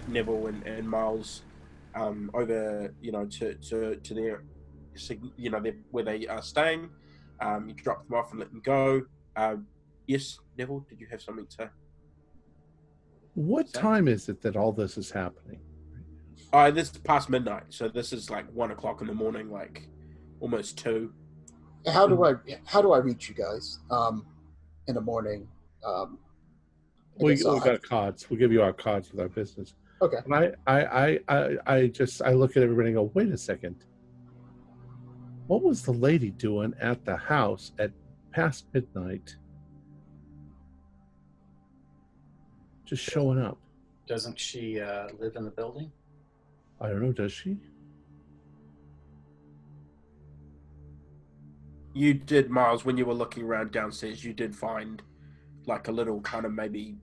Neville and Miles over, to their, where they are staying. You drop them off and let them go. Yes, Neville, did you have something to What say? time is it that all this is happening? This is past midnight, so this is like 1 o'clock in the morning, like almost 2. How do I reach you guys in the morning? We got cards. We'll give you our cards with our business. Okay. And I look at everybody and go, wait a second. What was the lady doing at the house at past midnight? Just showing up. Doesn't she live in the building? I don't know, does she? You did, Miles, when you were looking around downstairs, you did find like a little kind of maybe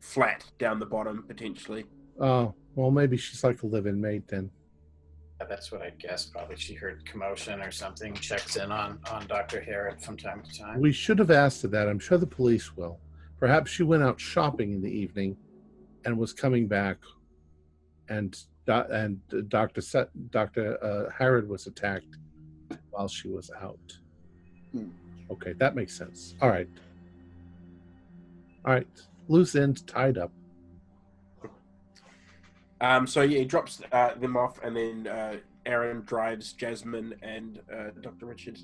flat down the bottom, potentially. Oh, well, maybe she's like a live-in maid then. Yeah, that's what I guessed. Probably she heard commotion or something, checks in on Dr. Harrod from time to time. We should have asked her that. I'm sure the police will. Perhaps she went out shopping in the evening and was coming back, and Dr. Harrod was attacked while she was out. Okay, that makes sense. All right. Loose end tied up. So yeah, he drops them off, and then Aaron drives Jasmine and Dr. Richard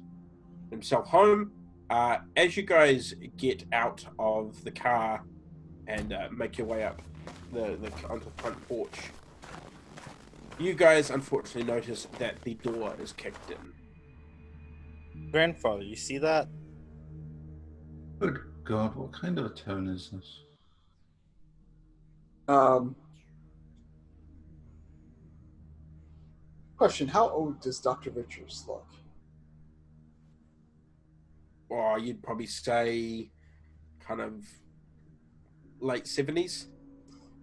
himself home. As you guys get out of the car and make your way up onto the front porch, you guys unfortunately notice that the door is kicked in. Grandfather, you see that? Good God, what kind of a town is this? Question: how old does Dr. Richards look? Or you'd probably say kind of late 70s.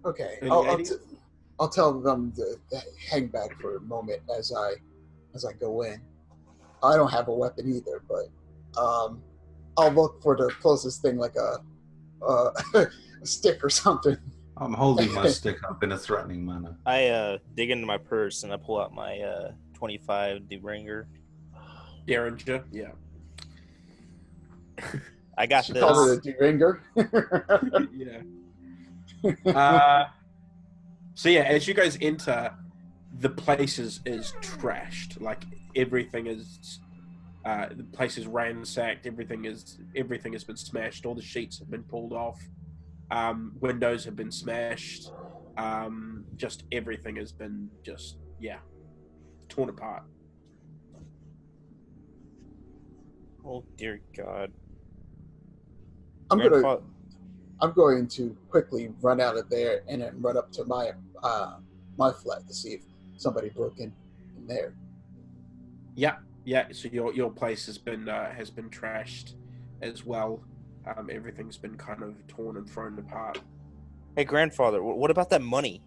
Okay, Early 80s? I'll tell them to hang back for a moment as I go in. I don't have a weapon either, but I'll look for the closest thing, like a stick or something. I'm holding my stick up in a threatening manner. I dig into my purse and I pull out my 25 Derringer. Derringer, yeah. I got She this. called it a Deringer. Yeah. So yeah, as you guys enter, the place is trashed. Like everything is, the place is ransacked. Everything has been smashed. All the sheets have been pulled off. Windows have been smashed. Just everything has been torn apart. Oh dear God. I'm going to quickly run out of there and then run up to my flat to see if somebody broke in there. Yeah. So your place has been trashed as well. Everything's been kind of torn and thrown apart. Hey, grandfather, what about that money?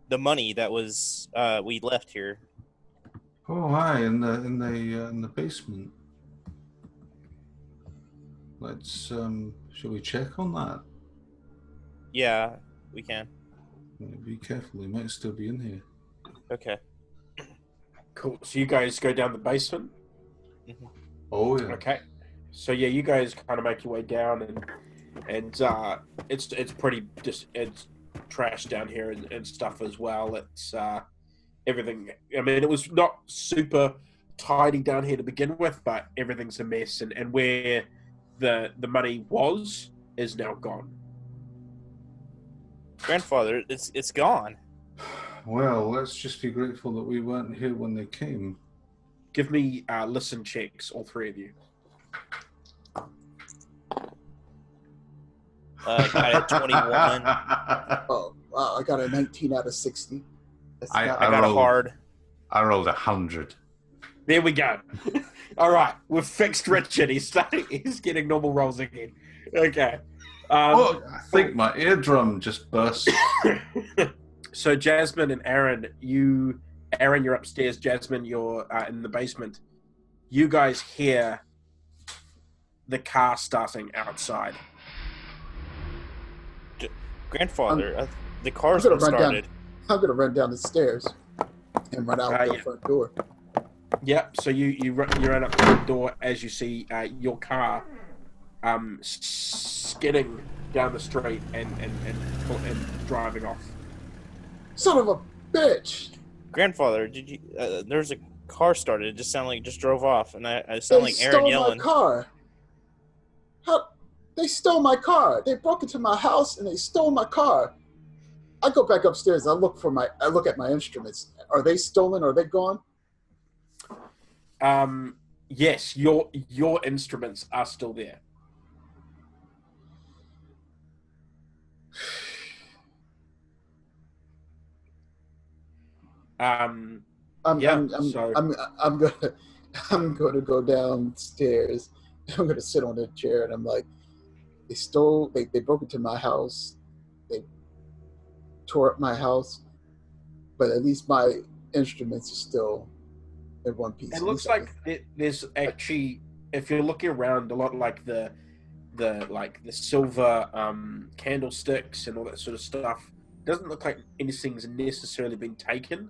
The money that was we left here. Oh, hi, in the basement. Let's shall we check on that? Yeah, we can. Be careful, they might still be in here. Okay. Cool. So you guys go down the basement. Mm-hmm. Oh yeah. Okay. So yeah, you guys kind of make your way down, and it's pretty it's trash down here and stuff as well. It's everything. I mean, it was not super tidy down here to begin with, but everything's a mess, and where the money was is now gone. Grandfather, it's gone. Well, let's just be grateful that we weren't here when they came. Give me listen checks, all three of you. I got a 21. Oh, wow, I got a 19 out of 60. I got a hard. I rolled 100. There we go. All right, we've fixed Richard. He's getting normal rolls again. Okay. I think my eardrum just burst. So Jasmine and Aaron, you're upstairs. Jasmine, you're in the basement. You guys hear the car starting outside. Grandfather, the car's been started. I'm going to run down the stairs and run out the front door. Yep. So you run up to the door as you see your car skidding down the street and driving off. Son of a bitch! Grandfather, did you? There's a car started. It just sounded like it just drove off, and I sound like Aaron yelling. They stole my car. How? They stole my car. They broke into my house and they stole my car. I go back upstairs. I look at my instruments. Are they stolen? Are they gone? Yes, your instruments are still there. I'm gonna go downstairs. I'm gonna sit on a chair and I'm like, they broke into my house. They tore up my house, but at least my instruments are still in one piece. It looks like there's actually, if you're looking around, a lot like the silver candlesticks and all that sort of stuff. Doesn't look like anything's necessarily been taken,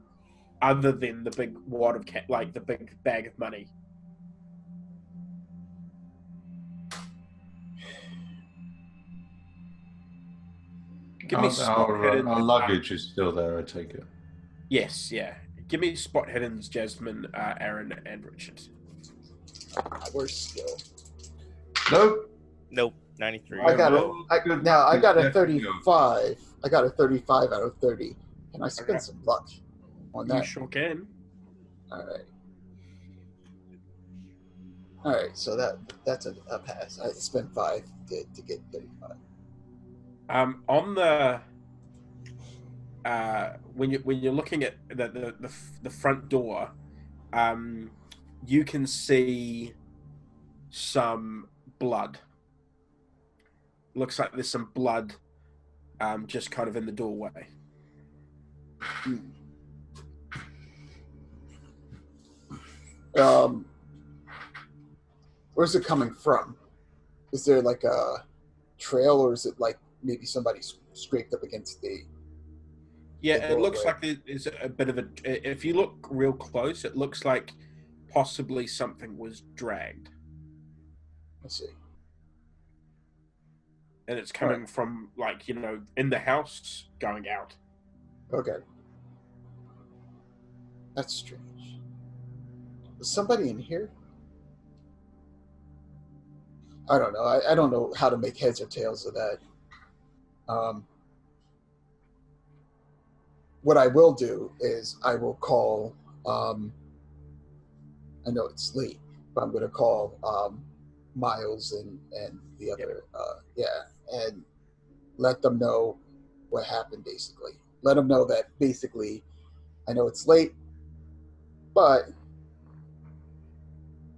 other than the big wad of the big bag of money. Give me our luggage is still there, I take it. Yes, yeah. Give me spot hiddens, Jasmine, Aaron, and Richard. We're still. Nope. 93. I got a 35. I got a 35 out of 30. Can I spend some luck on that? You sure can. All right. So that's a pass. I spent 5 to get 35. On the when you're looking at the front door, you can see some blood. Looks like there's some blood just kind of in the doorway. Where's it coming from? Is there like a trail, or is it like maybe somebody scraped up against the... Yeah, it looks like there's a bit of a... If you look real close, it looks like possibly something was dragged. I see. And it's coming from, in the house, going out. Okay. That's strange. Is somebody in here? I don't know. I don't know how to make heads or tails of that. What I will do is I will call, I know it's late, but I'm going to call Miles and the other, and let them know what happened, basically. Let them know that, basically, I know it's late, but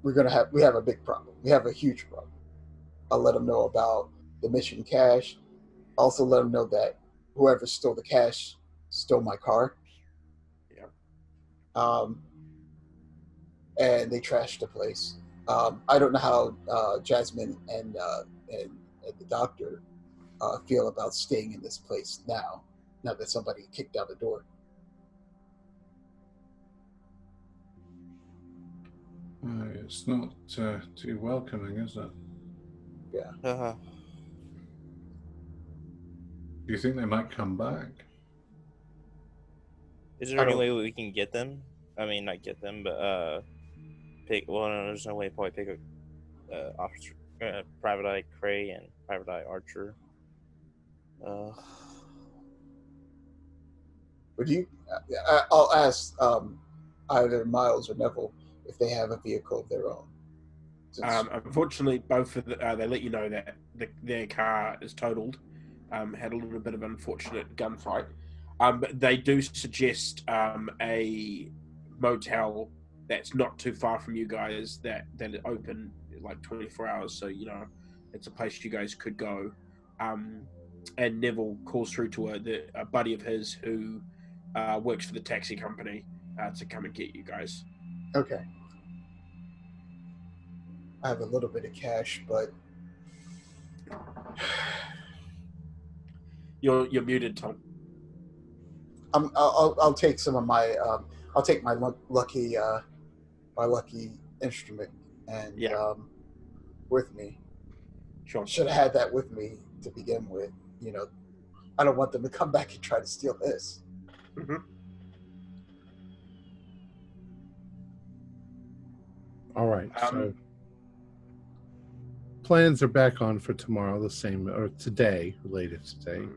we have a big problem. We have a huge problem. I'll let them know about the mission cache. Also let them know that whoever stole the cache stole my car. Yeah. And they trashed the place. I don't know how Jasmine and the doctor feel about staying in this place now that somebody kicked out the door. It's not too welcoming, is it? Yeah. Uh-huh. Do you think they might come back? Is there any way we can get them? I mean, not get them, but pick. Well, no, there's no way to probably pick a officer, Private Eye Cray and Private Eye Archer. Would you? I'll ask either Miles or Neville if they have a vehicle of their own. Unfortunately, both of they let you know that their car is totaled. Had a little bit of unfortunate gunfight. But they do suggest a motel that's not too far from you guys that is open like 24 hours. So, it's a place you guys could go. And Neville calls through to a buddy of his who works for the taxi company to come and get you guys. Okay. I have a little bit of cash, but you're muted, Tom. I'll take some of my I'll take my lucky my lucky instrument and Yeah. with me. Sure. Should have had that with me to begin with. You know, I don't want them to come back and try to steal this. Hmm. All right. So plans are back on for tomorrow, the same, or today, related today.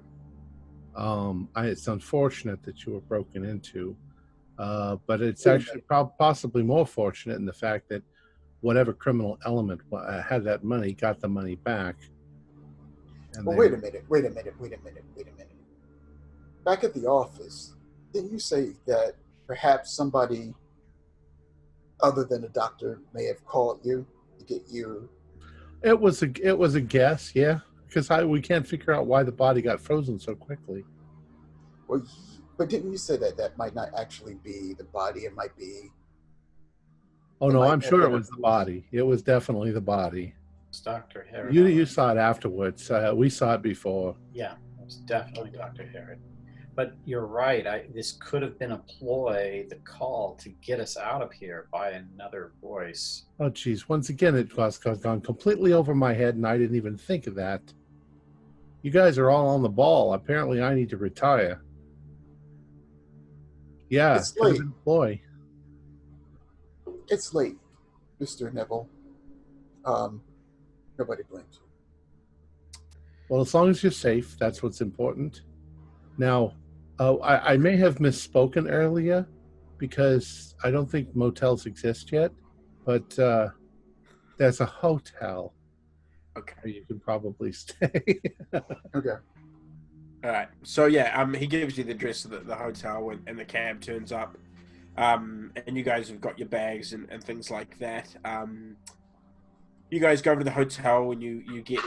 It's unfortunate that you were broken into, but it's actually possibly more fortunate in the fact that whatever criminal element had that money got the money back. And Well, wait a minute. Back at the office, didn't you say that perhaps somebody other than a doctor may have called you to get you? It was a guess, yeah, because we can't figure out why the body got frozen so quickly. Well, but didn't you say that might not actually be the body? It might be. Oh no, I'm sure it was the body. It was definitely the body. It's Dr. Herod. You saw it afterwards. We saw it before. Yeah, it was definitely Dr. Herod. But you're right. This could have been a ploy, the call to get us out of here by another voice. Oh, geez. Once again, it was gone completely over my head, and I didn't even think of that. You guys are all on the ball. Apparently, I need to retire. Yeah, It's late. Ploy. It's late, Mr. Neville. Nobody blames you. Well, as long as you're safe, that's what's important. Now, I may have misspoken earlier because I don't think motels exist yet, but there's a hotel. Okay. Where you can probably stay. Okay. All right. So yeah, he gives you the address of the hotel, and the cab turns up, and you guys have got your bags and things like that. You guys go over to the hotel and you get,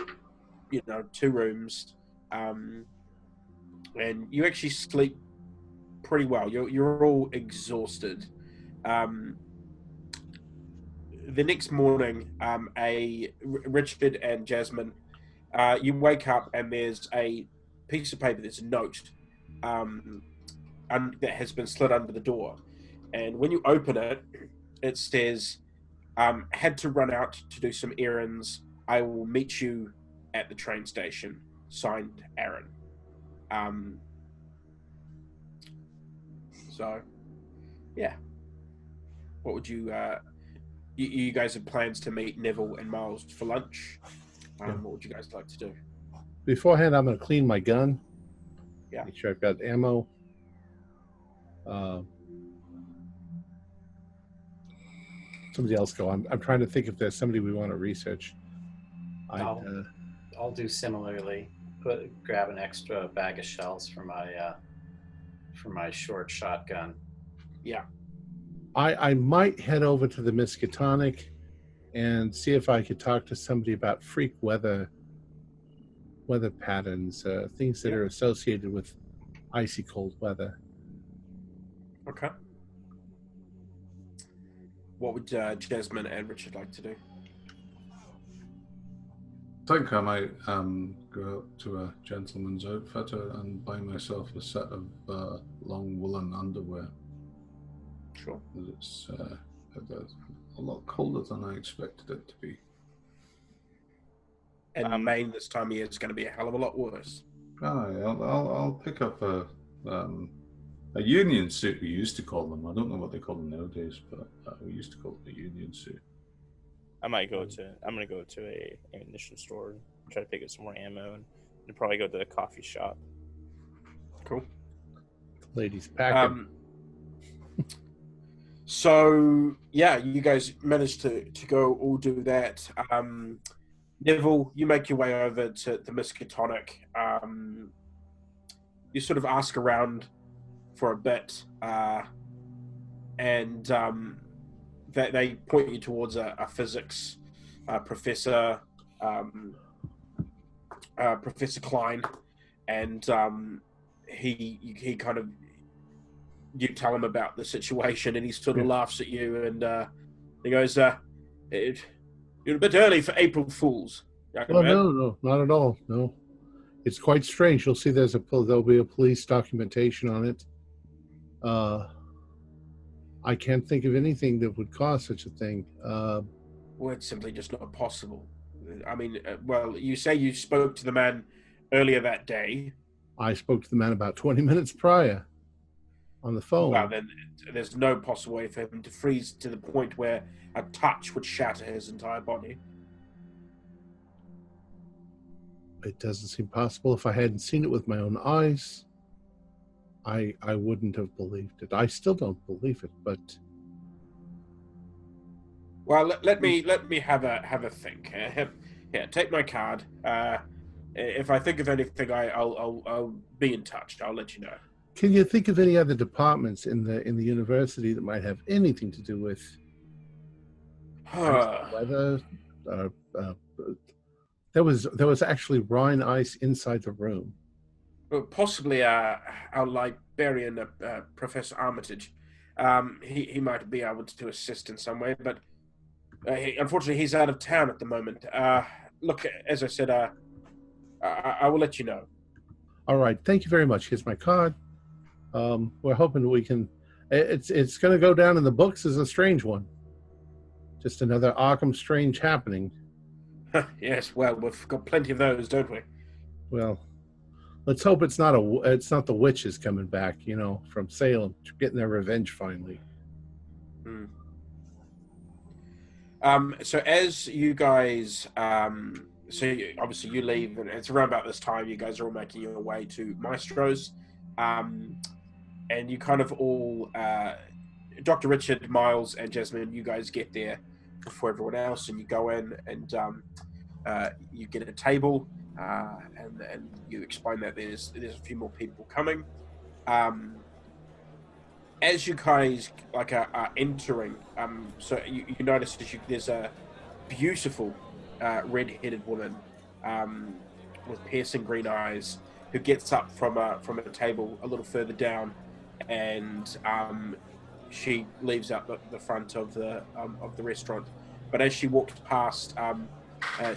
2 rooms, and you actually sleep pretty well. You're all exhausted. The next morning, Richard and Jasmine, you wake up and there's a piece of paper. There's a note that has been slid under the door, and when you open it, it says, "Had to run out to do some errands. I will meet you at the train station. Signed, Aaron." So, yeah. What would you? You guys have plans to meet Neville and Miles for lunch. What would you guys like to do? Beforehand, I'm going to clean my gun. Yeah. Make sure I've got ammo. Somebody else go. I'm trying to think if there's somebody we want to research. I'll do similarly. Grab an extra bag of shells for my short shotgun. Yeah. I might head over to the Miskatonic and see if I could talk to somebody about freak weather patterns, things that are associated with icy cold weather. Okay. What would Jasmine and Richard like to do? I think I might go up to a gentleman's outfitter and buy myself a set of long woolen underwear. Sure. It's a lot colder than I expected it to be. And Maine this time of year is going to be a hell of a lot worse. I'll pick up a union suit. We used to call them. I don't know what they call them nowadays, but we used to call it a union suit. I'm gonna go to a ammunition store and try to pick up some more ammo, and probably go to a coffee shop. Cool. Ladies packing. So yeah, you guys managed to go all do that. Neville, you make your way over to the Miskatonic. You sort of ask around for a bit, and they point you towards a physics professor, Professor Klein, and he kind of, you tell him about the situation, and he sort of laughs at you, and he goes, "You're a bit early for April Fools." No, not at all. No, it's quite strange. You'll see there'll be a police documentation on it. I can't think of anything that would cause such a thing. Well, it's simply just not possible. I mean, well, you say you spoke to the man earlier that day. I spoke to the man about 20 minutes prior on the phone. Well, then there's no possible way for him to freeze to the point where a touch would shatter his entire body. It doesn't seem possible. If I hadn't seen it with my own eyes, I wouldn't have believed it. I still don't believe it, but Well, let me have a think. Here, take my card. If I think of anything, I'll be in touch. I'll let you know. can you think of any other departments in the university that might have anything to do with weather? There was actually brine ice inside the room. Well, possibly our librarian, Professor Armitage. He might be able to assist in some way, but unfortunately he's out of town at the moment. Look, as I said, I will let you know. All right, thank you very much. Here's my card. We're hoping we can. It's going to go down in the books as a strange one. Just another Arkham Strange happening. Yes, well, we've got plenty of those, don't we? Well, let's hope it's not the witches coming back, from Salem, getting their revenge finally. So as you guys, obviously you leave, and it's around about this time you guys are all making your way to Maestro's, and you kind of all, Dr. Richard, Miles, and Jasmine, you guys get there before everyone else, and you go in and you get a table, and you explain that there's a few more people coming. As you guys are entering, so you notice there's a beautiful red-headed woman with piercing green eyes who gets up from a table a little further down, and she leaves out the front of the restaurant. But as she walks past,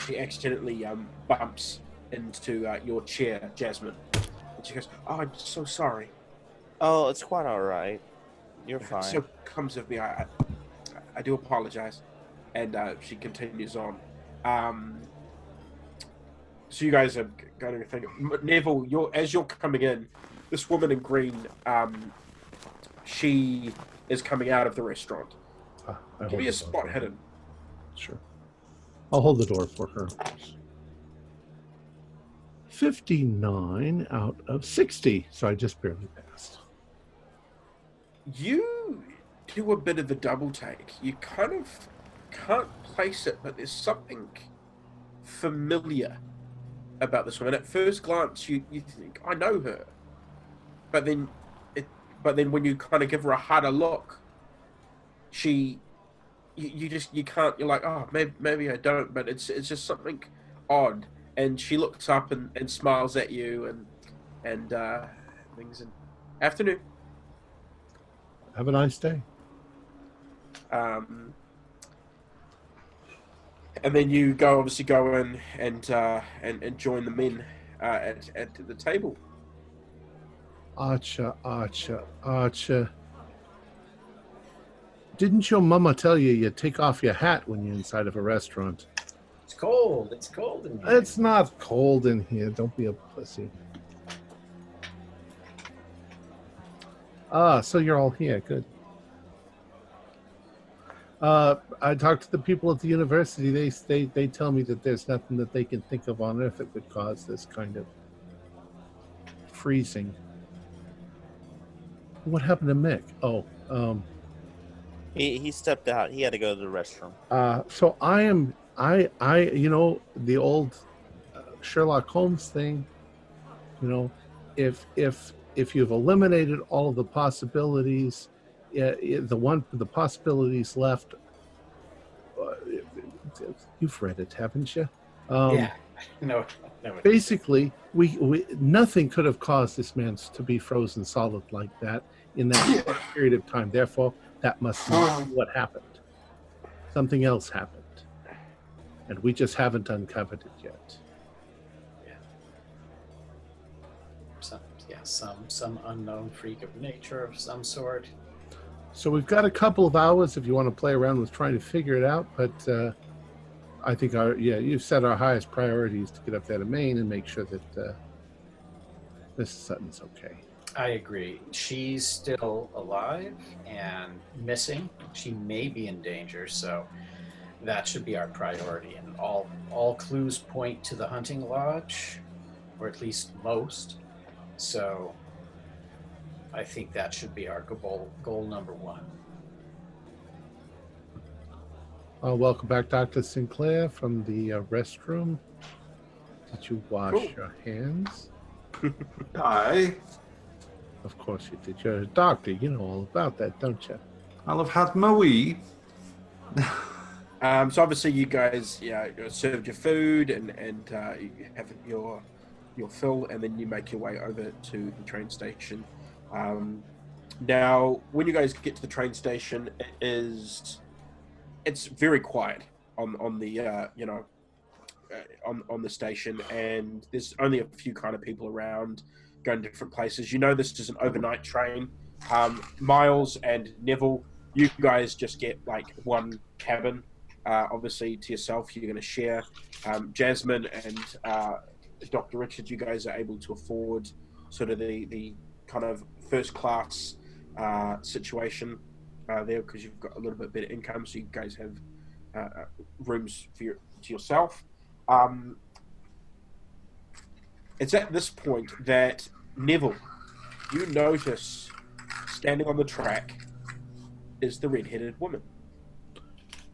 she accidentally bumps into your chair, Jasmine. And she goes, "Oh, I'm so sorry." Oh, it's quite all right. You're fine. So comes of me. I do apologize. And she continues on. So you guys are going to think, Neville, as you're coming in, this woman in green, she is coming out of the restaurant. Give me a spot hidden. Sure. I'll hold the door for her. 59 out of 60, so I just barely passed. You do a bit of a double take. You kind of can't place it, but there's something familiar about this woman. At first glance, you think, I know her. But then when you kind of give her a harder look, you can't, you're like, oh, maybe I don't, but it's just something odd. And she looks up and smiles at you and things. And afternoon. Have a nice day. And then you obviously go in and join the men at the table. Archer. Didn't your mama tell you take off your hat when you're inside of a restaurant? It's cold. It's cold in here. It's not cold in here. Don't be a pussy. So you're all here. Good. I talked to the people at the university. They tell me that there's nothing that they can think of on Earth that could cause this kind of freezing. What happened to Mick? He stepped out. He had to go to the restroom. So I the old Sherlock Holmes thing. If you've eliminated all of the possibilities, the possibilities left. You've read it, haven't you? Yeah. No. Basically, we nothing could have caused this man to be frozen solid like that in that short period of time. Therefore, that must be what happened. Something else happened, and we just haven't uncovered it yet. Some unknown freak of nature of some sort. So we've got a couple of hours if you want to play around with trying to figure it out, but I think you've set our highest priorities to get up there to Maine and make sure that Mrs. Sutton's okay. I agree. She's still alive and missing. She may be in danger, so that should be our priority. And all clues point to the hunting lodge, or at least most. So I think that should be our goal number one. Welcome back, Dr. Sinclair, from the restroom. Did you wash your hands? Aye. Of course you did. You're a doctor. You know all about that, don't you? I'll have had my wee. So obviously you guys served your food and you have your fill, and then you make your way over to the train station. Now, when you guys get to the train station, it's very quiet on the on the station, and there's only a few kind of people around going to different places. You know, this is an overnight train. Miles and Neville, you guys just get like one cabin, obviously to yourself. You're going to share. Jasmine and Dr. Richard, you guys are able to afford sort of the kind of first class situation there, because you've got a little bit better income, so you guys have rooms to yourself. It's at this point that Neville, you notice standing on the track is the red-headed woman.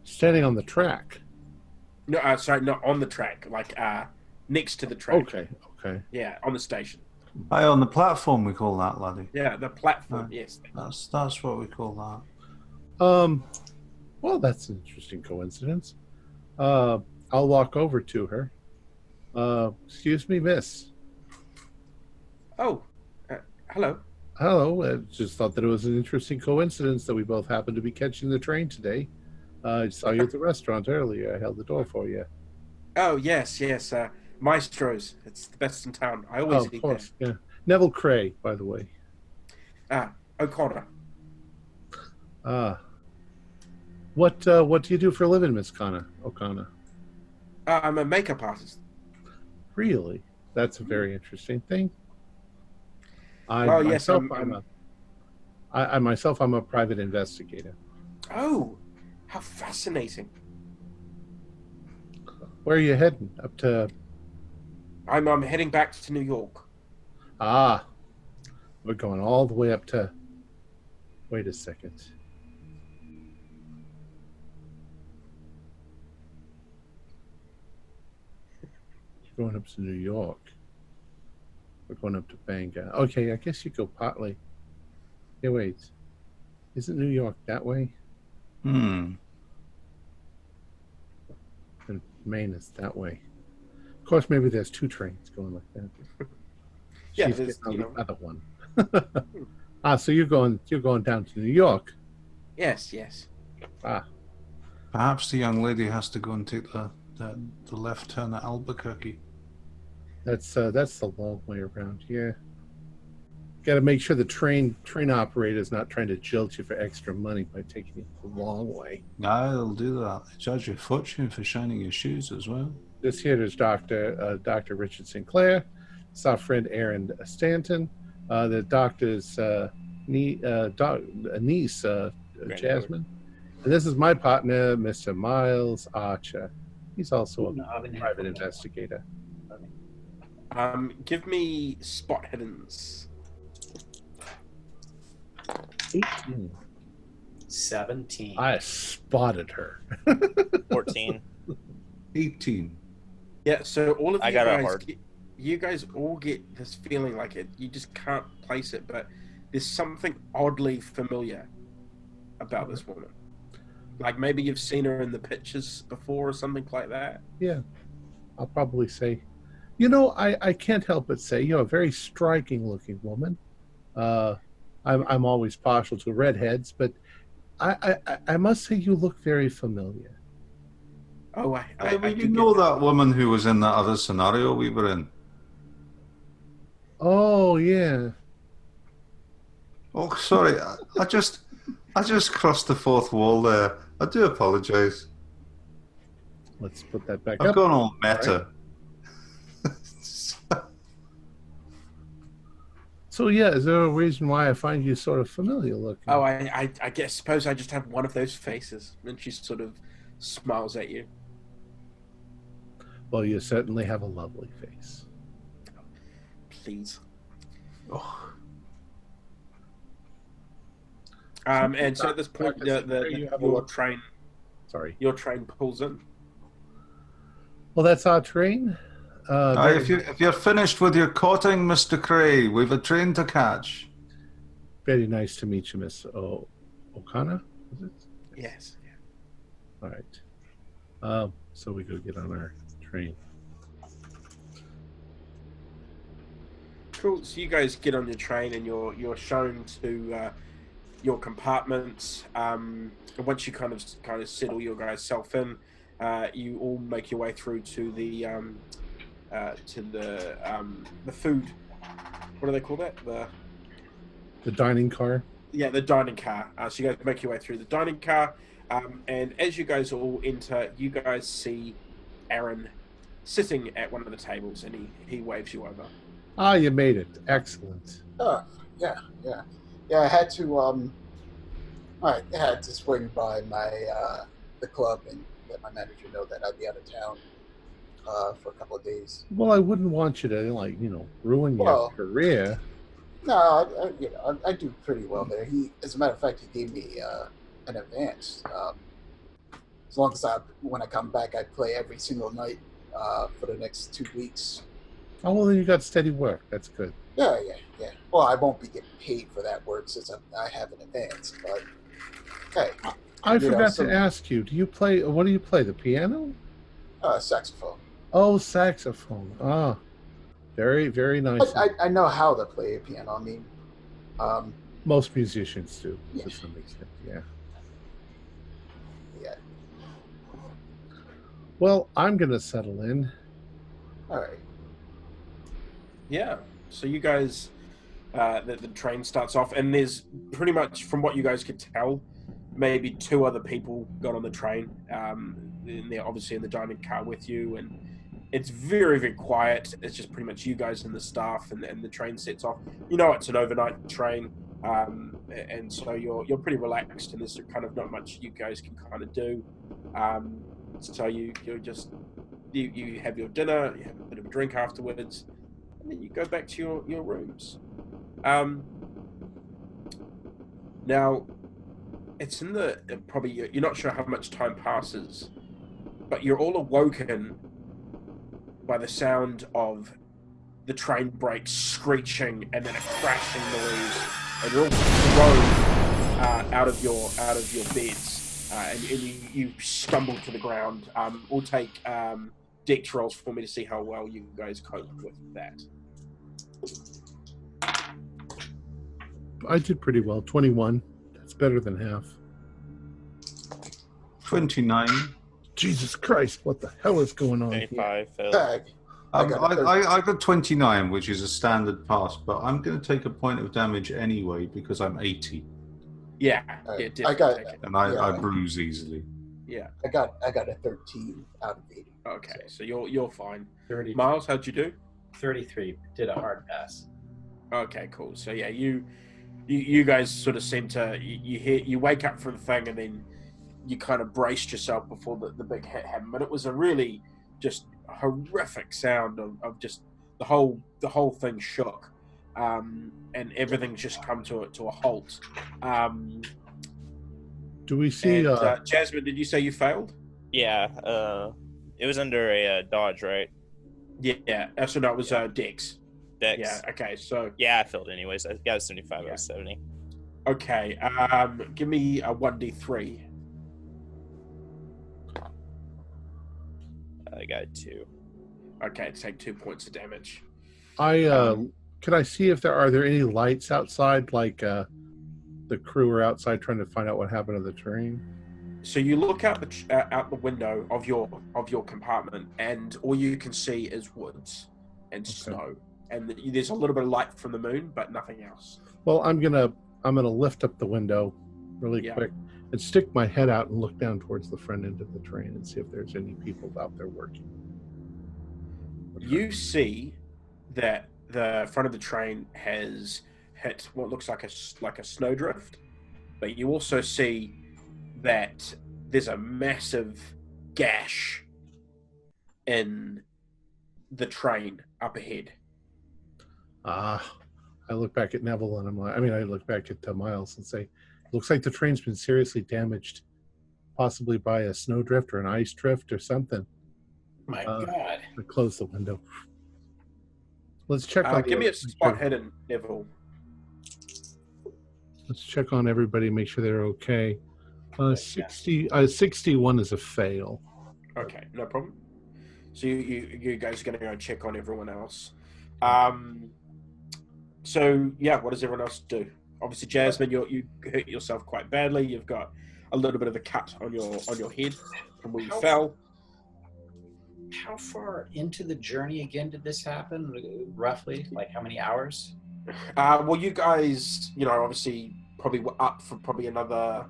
Standing on the track? No, sorry, not on the track, like next to the track. Okay. Yeah, on the station. Aye, on the platform we call that, laddie. Yeah, the platform, yes. That's what we call that. Well, that's an interesting coincidence. I'll walk over to her. Excuse me, miss. Oh, hello. Hello. I just thought that it was an interesting coincidence that we both happened to be catching the train today. I saw you at the restaurant earlier. I held the door for you. Oh, yes. Maestro's. It's the best in town. I always eat there. Yeah. Neville Cray, by the way. O'Connor. What do you do for a living, Miss O'Connor? I'm a makeup artist. Really? That's a very interesting thing. I'm a private investigator. Oh, how fascinating. Where are you heading? Up to... I'm heading back to New York. We're going all the way up to... Wait a second. You're going up to New York. We're going up to Bangor. Okay, I guess you go partly. Hey, wait. Isn't New York that way? And Maine is that way. Of course, maybe there's two trains going like that. Yeah, She's getting on the other one. So you're going down to New York. Yes. Perhaps the young lady has to go and take the left turn at Albuquerque. That's the long way around. Yeah. Got to make sure the train operator is not trying to jilt you for extra money by taking you the long way. No, they'll do that. They charge you a fortune for shining your shoes as well. This here is Dr. Richard Sinclair. It's our friend Aaron Stanton. The doctor's niece, Jasmine. And this is my partner, Mr. Miles Archer. He's also a private investigator. Give me spot hiddens. 18. 17. I spotted her. 14. 18. Yeah, so all of I you got it guys, hard. you guys all get this feeling like it. You just can't place it, but there's something oddly familiar about this woman. Like maybe you've seen her in the pictures before or something like that. Yeah, I'll probably say, I can't help but say you're a very striking looking woman. I'm always partial to redheads, but I must say you look very familiar. Oh, I you know that woman who was in that other scenario we were in? Oh, yeah. Oh, sorry. I just... I just crossed the fourth wall there. I do apologise. Let's put that back I've up. gone all meta. So yeah, is there a reason why I find you sort of familiar looking? Oh, I guess suppose I just have one of those faces, and she sort of smiles at you. Well, you certainly have a lovely face. Please. Oh. And so at this point, your train pulls in. Well, that's our train. If you're finished with your courting, Mr. Cray, we've a train to catch. Very nice to meet you, Miss O'Connor. Is it? Yes. All right. So we go get on our train. Cool. So you guys get on your train, and you're shown to your compartments. And once you kind of settle your guys' self in, you all make your way through to the food. What do they call that? The dining car. Yeah, the dining car. So you guys make your way through the dining car, and as you guys all enter, you guys see Aaron sitting at one of the tables, and he waves you over. Ah, you made it. Excellent. Oh, yeah. I had to swing by the club and let my manager know that I'd be out of town for a couple of days. Well, I wouldn't want you to ruin your career. No, I do pretty well there. As a matter of fact, he gave me an advance. As long as when I come back, I play every single night for the next 2 weeks. Oh, well, then you got steady work. That's good. Yeah. Well, I won't be getting paid for that work since I have an advance. But hey, I forgot to ask you. Do you play? What do you play? The piano? Saxophone. Oh, saxophone. Ah, very, very nice. I know how to play a piano. I mean, most musicians do Yeah. to some extent. Yeah. Yeah. Well, I'm gonna settle in. All right. Yeah. So you guys, the train starts off, and there's pretty much, from what you guys could tell, maybe 2 other people got on the train. And they're obviously in the dining car with you, and it's very, very quiet. It's just pretty much you guys and the staff, and the train sets off. You know, it's an overnight train, and so you're pretty relaxed, and there's kind of not much you guys can kind of do. So you have your dinner, you have a bit of a drink afterwards, and then you go back to your rooms. Now, it's in probably you're not sure how much time passes, but you're all awoken by the sound of the train brakes screeching and then a crashing noise, and you're all thrown out of your beds, and you stumble to the ground. We'll take dex rolls for me to see how well you guys cope with that. I did pretty well. 21. That's better than half. 29. Jesus Christ! What the hell is going on here? 25 failed. Bag. I got 29, which is a standard pass, but I'm going to take a point of damage anyway because I'm 80, Yeah, I got. take it. and I bruise easily. Yeah. I got a 13 out of 80. Okay, so you're fine. 30, Miles, how'd you do? 33. Did a hard pass. Okay, cool. So yeah, you guys sort of seem to you wake up from the thing, and then you kind of braced yourself before the big hit happened. But it was a really just horrific sound of just the whole thing shook, and everything just come to a halt. Do we see? Jasmine, did you say you failed? Yeah, it was under a dodge, right? Yeah. So no, it was Dex. Dex. Yeah. Okay. So Yeah, I failed anyways. I got a 75 out of 70. okay. Give me a 1d3. I got 2. Okay, take 2 points of damage. Could I see if are there any lights outside, like the crew are outside trying to find out what happened to the train? So you look out the window of your compartment, and all you can see is woods and snow, and there's a little bit of light from the moon, but nothing else. Well, I'm gonna lift up the window really Yeah. quick and stick my head out and look down towards the front end of the train and see if there's any people out there working. You see that the front of the train has hit what looks like a snowdrift, but you also see that there's a massive gash in the train up ahead. I look back at Neville and I'm like, I look back at Miles and say, looks like the train's been seriously damaged, possibly by a snowdrift or an ice drift or something. My God. I close the window. Let's check on. Give me a spot hidden, Neville. Let's check on everybody, make sure they're okay. 61 is a fail. Okay, no problem. So you guys are going to go check on everyone else. So yeah, what does everyone else do? Obviously, Jasmine, you hurt yourself quite badly. You've got a little bit of a cut on your head from where you fell. How far into the journey again did this happen? Roughly, like how many hours? Well, you guys, obviously probably were up for probably another,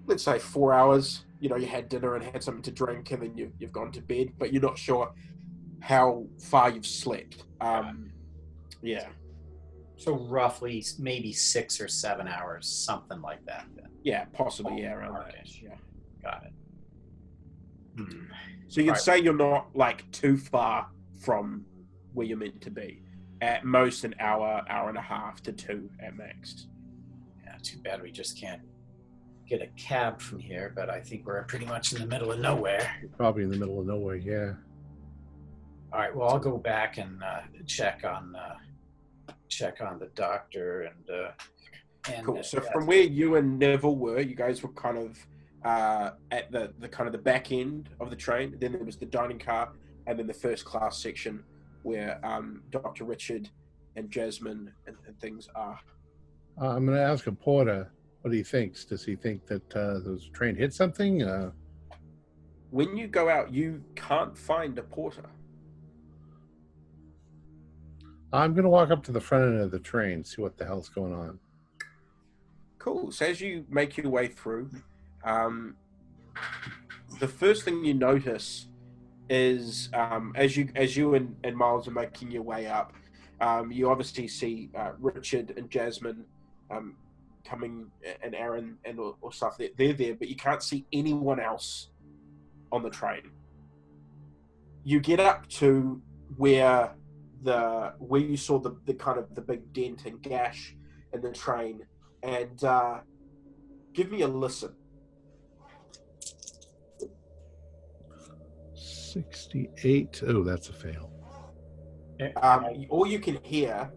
let's say 4 hours. You had dinner and had something to drink, and then you've gone to bed, but you're not sure how far you've slept. Yeah. So roughly maybe 6 or 7 hours, something like that. Then. Yeah, possibly. Yeah, around Okay. that. Yeah. Got it. So you'd say you're not like too far from where you're meant to be. At most an hour and a half to 2 at max. Yeah, too bad we just can't get a cab from here, but I think we're pretty much in the middle of nowhere. Probably in the middle of nowhere, yeah. All right, well, I'll go back and check on the doctor and Cool. So from where you and Neville were, you guys were kind of at the kind of the back end of the train. Then there was the dining car, and then the first class section where Dr. Richard and Jasmine and things are. I'm going to ask a porter what he thinks. Does he think that the train hit something? When you go out, you can't find a porter. I'm going to walk up to the front end of the train, see what the hell's going on. Cool. So as you make your way through, the first thing you notice is as you and Miles are making your way up, you obviously see Richard and Jasmine coming, and Aaron and or stuff. They're there, but you can't see anyone else on the train. You get up to where you saw the kind of the big dent and gash in the train, and give me a listen. 68. Oh, that's a fail. All you can hear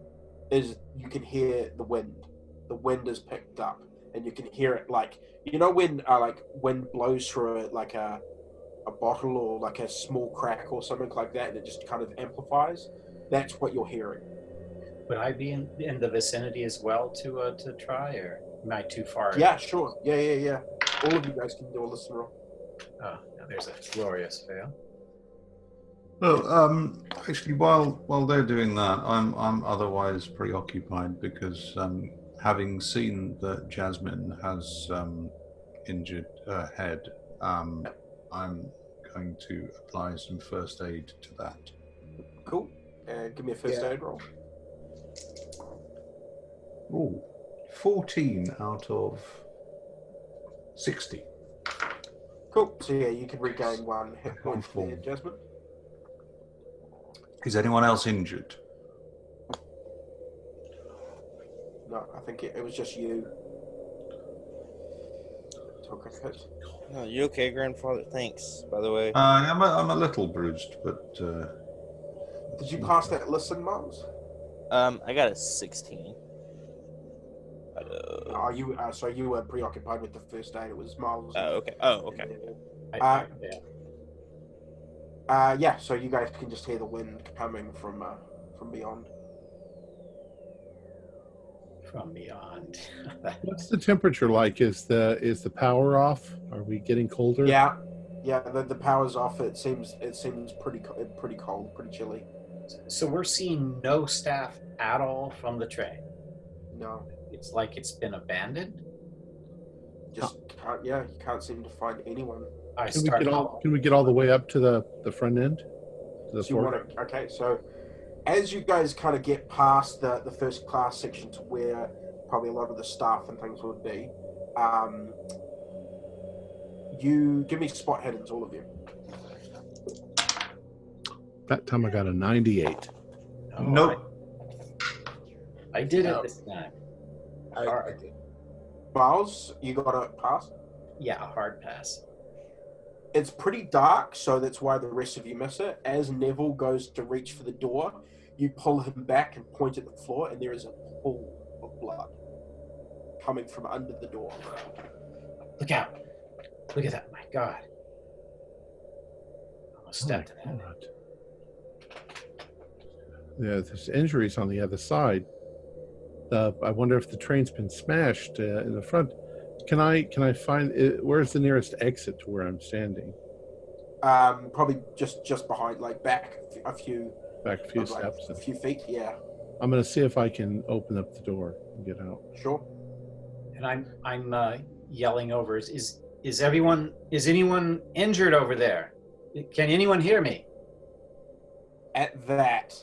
is the wind. The wind is picked up, and you can hear it like when wind blows through a bottle or like a small crack or something like that, and it just kind of amplifies. That's what you're hearing. Would I be in the vicinity as well to try, or am I too far? Yeah, sure. Yeah. All of you guys can do a listen roll. Oh, now there's a glorious fail. Well, actually, while they're doing that, I'm otherwise preoccupied because having seen that Jasmine has injured her head, I'm going to apply some first aid to that. Cool. Give me a first aid roll. Ooh, 14 out of 60. Cool. So yeah, you can regain 1 hit point there, Jasmine. Is anyone else injured? No, I think it was just you. Took a hit. Oh, you okay, grandfather? Thanks, by the way. I'm a little bruised, but... Did you pass that listen, Miles? I got a 16. So you were preoccupied with the first aid. It was Miles. Oh, okay. Yeah, so you guys can just hear the wind coming from beyond. From beyond. What's the temperature like? Is the power off? Are we getting colder? Yeah. The power's off. It seems pretty cold, pretty chilly. So we're seeing no staff at all from the train. No. It's like it's been abandoned. just can't. Yeah, you can't seem to find anyone. Can we get all the way up to the front end? To the So you want to, okay, so as you guys kind of get past the first class section to where probably a lot of the staff and things would be, you give me spot hiddens, all of you. That time I got a 98. Oh, Nope. I did No. it this time. I did. Miles, you got a pass? Yeah, a hard pass. It's pretty dark, so that's why the rest of you miss it. As Neville goes to reach for the door, you pull him back and point at the floor, and there is a pool of blood coming from under the door. Look out. Look at that. My God. Almost stepped in that. God. Yeah, there's injuries on the other side. I wonder if the train's been smashed in the front. Can I find it? Where's the nearest exit to where I'm standing? Probably just behind, like back a few steps. a few feet. Yeah, I'm gonna see if I can open up the door and get out. sure. And I'm yelling over. Is anyone injured over there? Can anyone hear me? At that,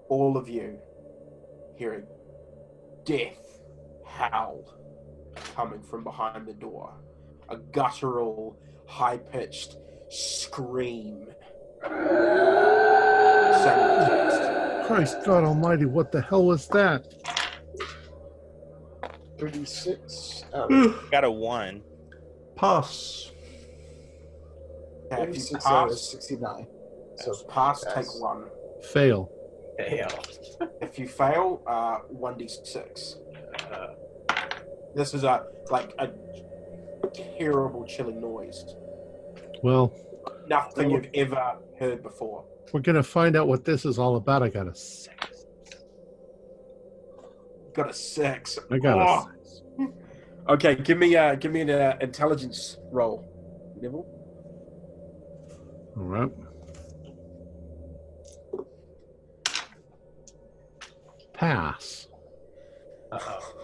all of you hear a death howl coming from behind the door. A guttural, high-pitched scream. Christ God Almighty! What the hell was that? 36 Got a 1. Pass. If you 36 out of pass, 69. So pass, take 1. Fail. Fail. If you fail, 1d6. This is a terrible, chilling noise. Well, Nothing you've ever heard before. we're gonna find out what this is all about. I got a 6. Got a 6. I got a 6. Okay, give me an intelligence roll, Neville. All right. Pass. Uh-oh.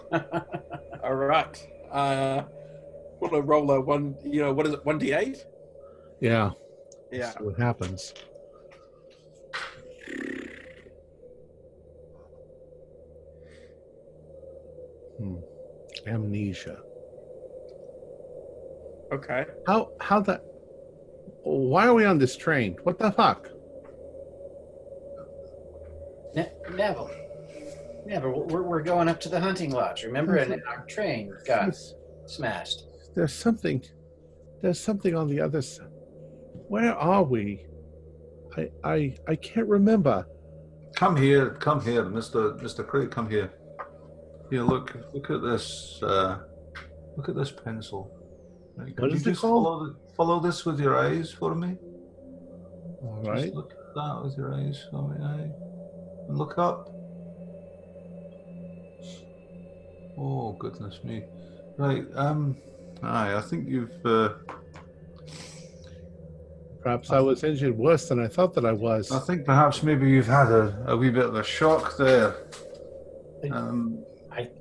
All right. Want to roll a 1? You know, what is it? 1d8? Yeah. Yeah. See what happens? Amnesia. Okay. How that? Why are we on this train? What the fuck? Neville, we're going up to the hunting lodge. Remember, and our train got smashed. There's something on the other side. Where are we? I can't remember. Come here, Mr. Craig. Come here. Here, look at this. Look at this pencil. Right, What is it just called? follow this with your eyes for me? All right. Just look at that with your eyes for me. Aye. And look up. Oh goodness me! Right. I think you've. Perhaps I was injured worse than I thought that I was. I think perhaps maybe you've had a wee bit of a shock there.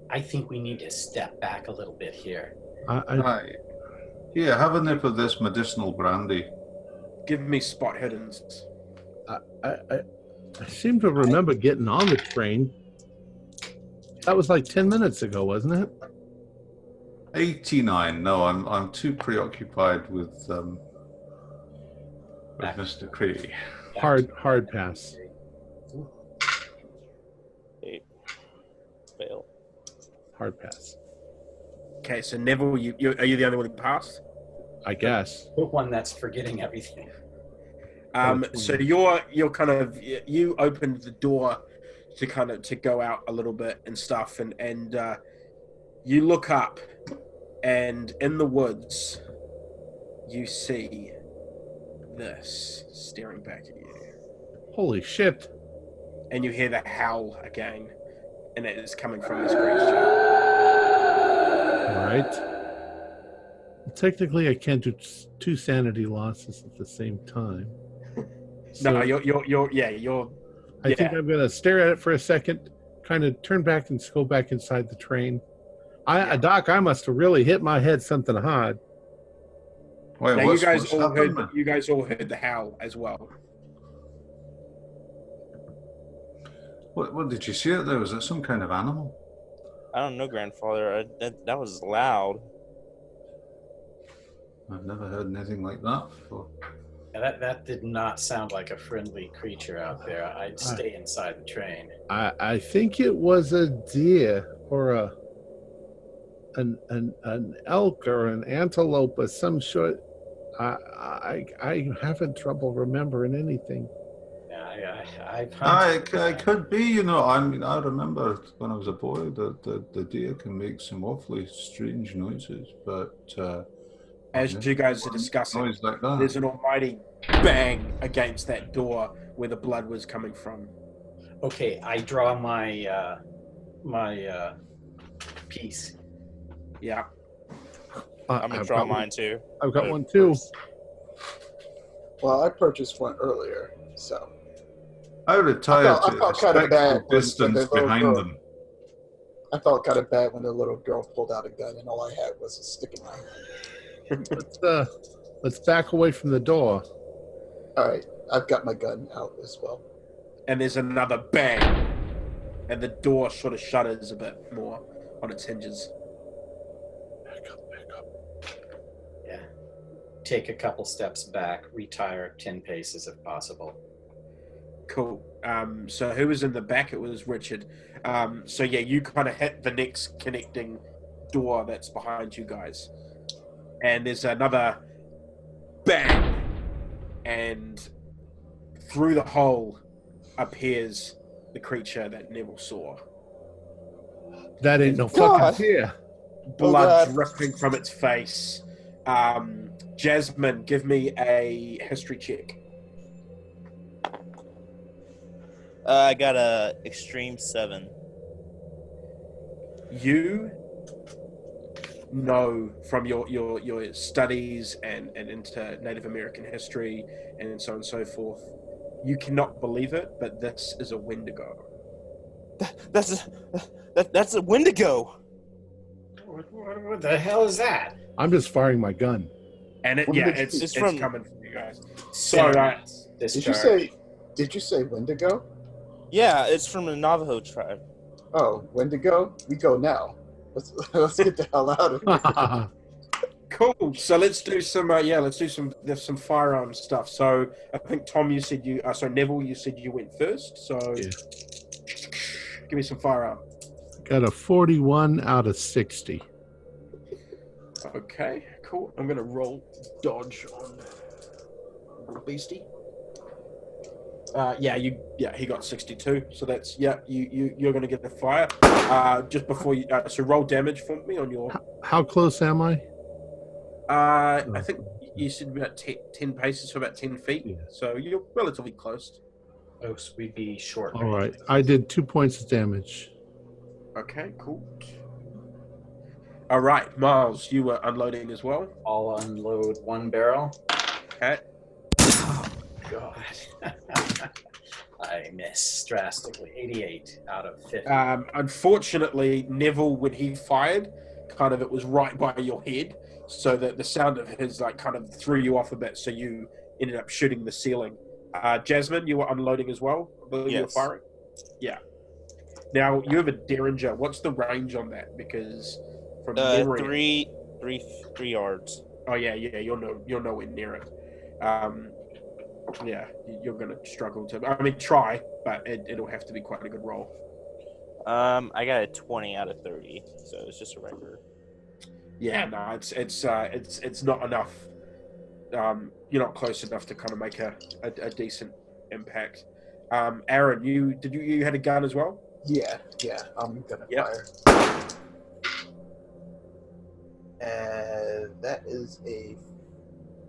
I think we need to step back a little bit here. Aye. Here, have a nip of this medicinal brandy. Give me spot hiddens. I seem to remember getting on the train. That was like 10 minutes ago, wasn't it? 89. No, I'm too preoccupied with Mr. Cree. Hard pass. 8. Fail. Hard pass. Okay, so Neville, are you the only one who passed? I guess. The one that's forgetting everything. So you're kind of, you opened the door to go out a little bit and stuff, and you look up, and in the woods you see this staring back at you, Holy shit. and you hear the howl again, and it is coming from this creature. All right. Technically, I can't do 2 sanity losses at the same time. No, So you're. I think I'm going to stare at it for a second, kind of turn back and go back inside the train, Doc, I must have really hit my head something hard. Wait, Now what's you guys happened? all heard the howl as well. What did you see out there? Was it some kind of animal? I don't know, grandfather. That was loud. I've never heard anything like that before. Yeah, that did not sound like a friendly creature out there. I'd stay inside the train. I think it was a deer or an elk or an antelope of some sort. I'm having trouble remembering anything. I've It could be, you know. I mean, I remember when I was a boy that the deer can make some awfully strange noises, but As you guys are discussing, noise like that. there's an almighty bang against that door where the blood was coming from. Okay, I draw my piece. Yeah. I'm gonna draw mine too. I've got one too. Well, I purchased one earlier, so. I retired I to felt kind of bad respectful when distance the little behind girl- them. I felt kind of bad when the little girl pulled out a gun and all I had was a stick in my hand. Let's back away from the door. All right, I've got my gun out as well. And there's another bang. And the door sort of shudders a bit more on its hinges. Back up. Yeah. Take a couple steps back, retire 10 paces if possible. Cool. So who was in the back? It was Richard. So yeah, you kind of hit the next connecting door that's behind you guys. And there's another bang. And through the hole appears the creature that Neville saw. That ain't no God. fucking deer. Blood God. dripping from its face. Jasmine, give me a history check. I got a extreme 7. You know from your studies and into Native American history and so on and so forth, you cannot believe it, but this is a Wendigo. That's a Wendigo. What the hell is that? I'm just firing my gun. And What did you- it's from- coming from you guys. So Did you say Wendigo? Yeah, it's from the Navajo tribe. Oh, Wendigo? We go now. Let's get the hell out of here. cool. So let's do some there's some firearm stuff. So I think Tom, you said Neville, you said you went first. So Yeah. give me some firearm. Got a 41 out of 60. Okay, cool. I'm gonna roll dodge on little beastie. He got 62. So that's you're gonna get the fire. Just before you so roll damage for me on your. How close am I? I think you said about 10 paces, so about 10 feet. Yeah. So you're relatively close. Oh, so we'd be short. All right. I did 2 points of damage. Okay, cool. All right, Miles, you were unloading as well. I'll unload one barrel. Okay. Oh, God. I miss drastically. 88 out of 50. Unfortunately, Neville, when he fired, it was right by your head, so that the sound of his kind of threw you off a bit, so you ended up shooting the ceiling. Jasmine, you were unloading as well? I believe you were Yes. firing? Yeah. Now, you have a Derringer. What's the range on that? Because from memory... three yards. Oh, yeah, you're nowhere near it. You're going to struggle to... I mean, try, but it'll have to be quite a good roll. I got a 20 out of 30, so it's just a regular. Yeah, no, it's not enough. You're not close enough to kind of make a decent impact. Aaron, you had a gun as well? Yeah, I'm gonna Yep. fire. And that is a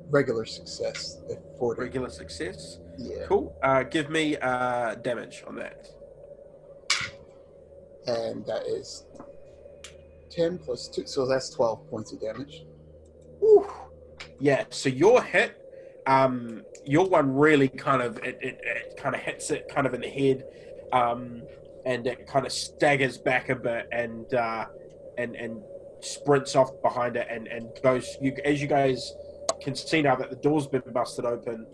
regular success at 40. Regular success. Yeah. Cool. Give me damage on that. And that is 10 plus 2, so that's 12 points of damage. Whew. Yeah. So your hit, your one really kind of it kind of hits it kind of in the head, and it kind of staggers back a bit, and and sprints off behind it and goes. As you guys can see now that the door's been busted open,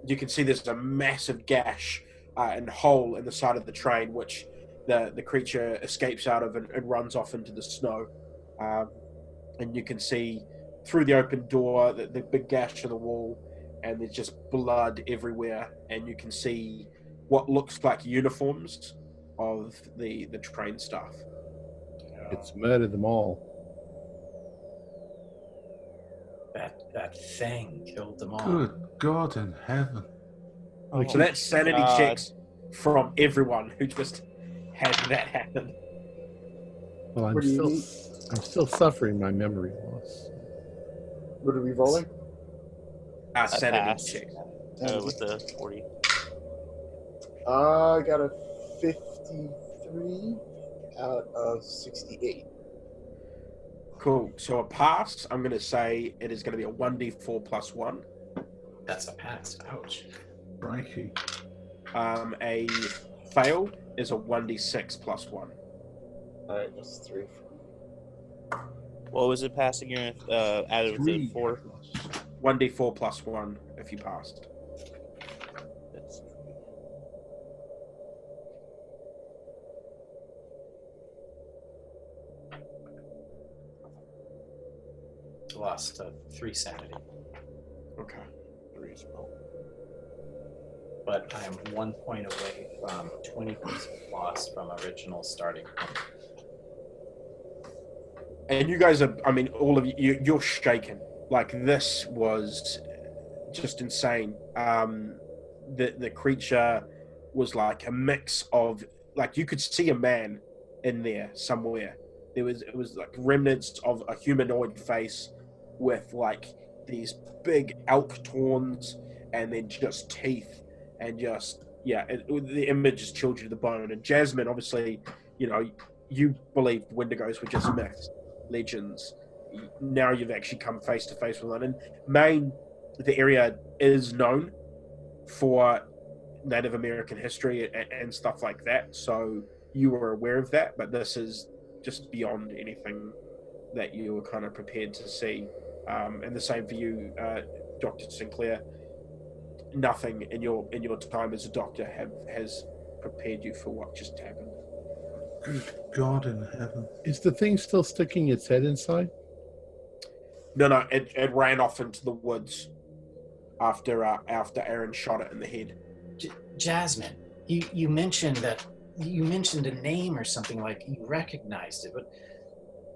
you can see there's a massive gash and hole in the side of the train, which the creature escapes out of and runs off into the snow. And you can see through the open door the big gash in the wall, and there's just blood everywhere. And you can see what looks like uniforms of the train staff. It's murdered them all. That thing killed them all. Good God in heaven. So that's sanity God. checks from everyone who just had that happen. Well, What do you need? I'm still suffering my memory loss. What are we rolling? Sanity passed. checks. With the 40. I got a 53 out of 68. Cool. So a pass, I'm going to say it is going to be a 1d4 plus 1. That's a pass. Ouch. Crikey. A fail is a 1d6 plus 1. Alright, that's 3. What was it passing again? Added with the 4? 1d4 plus 1 if you passed. That's Lost 3 sanity. Okay. reasonable. But I am 1 point away from 20% lost from original starting point. And you guys are, I mean, all of you're shaken. Like, this was just insane. The creature was like a mix of, like, you could see a man in there somewhere. It was like remnants of a humanoid face with like these big elk horns and then just teeth and just, yeah, the image just chilled you to the bone. And Jasmine, obviously, you know, you believed Wendigos were just myths, legends. Now you've actually come face to face with one. And Maine, the area is known for Native American history and stuff like that, so you were aware of that, but this is just beyond anything that you were kind of prepared to see. And the same for you, Dr. Sinclair. Nothing in your time as a doctor has prepared you for what just happened. Good God in heaven. Is the thing still sticking its head inside? No, it ran off into the woods after Aaron shot it in the head. Jasmine, you mentioned that you mentioned a name or something, like you recognized it, but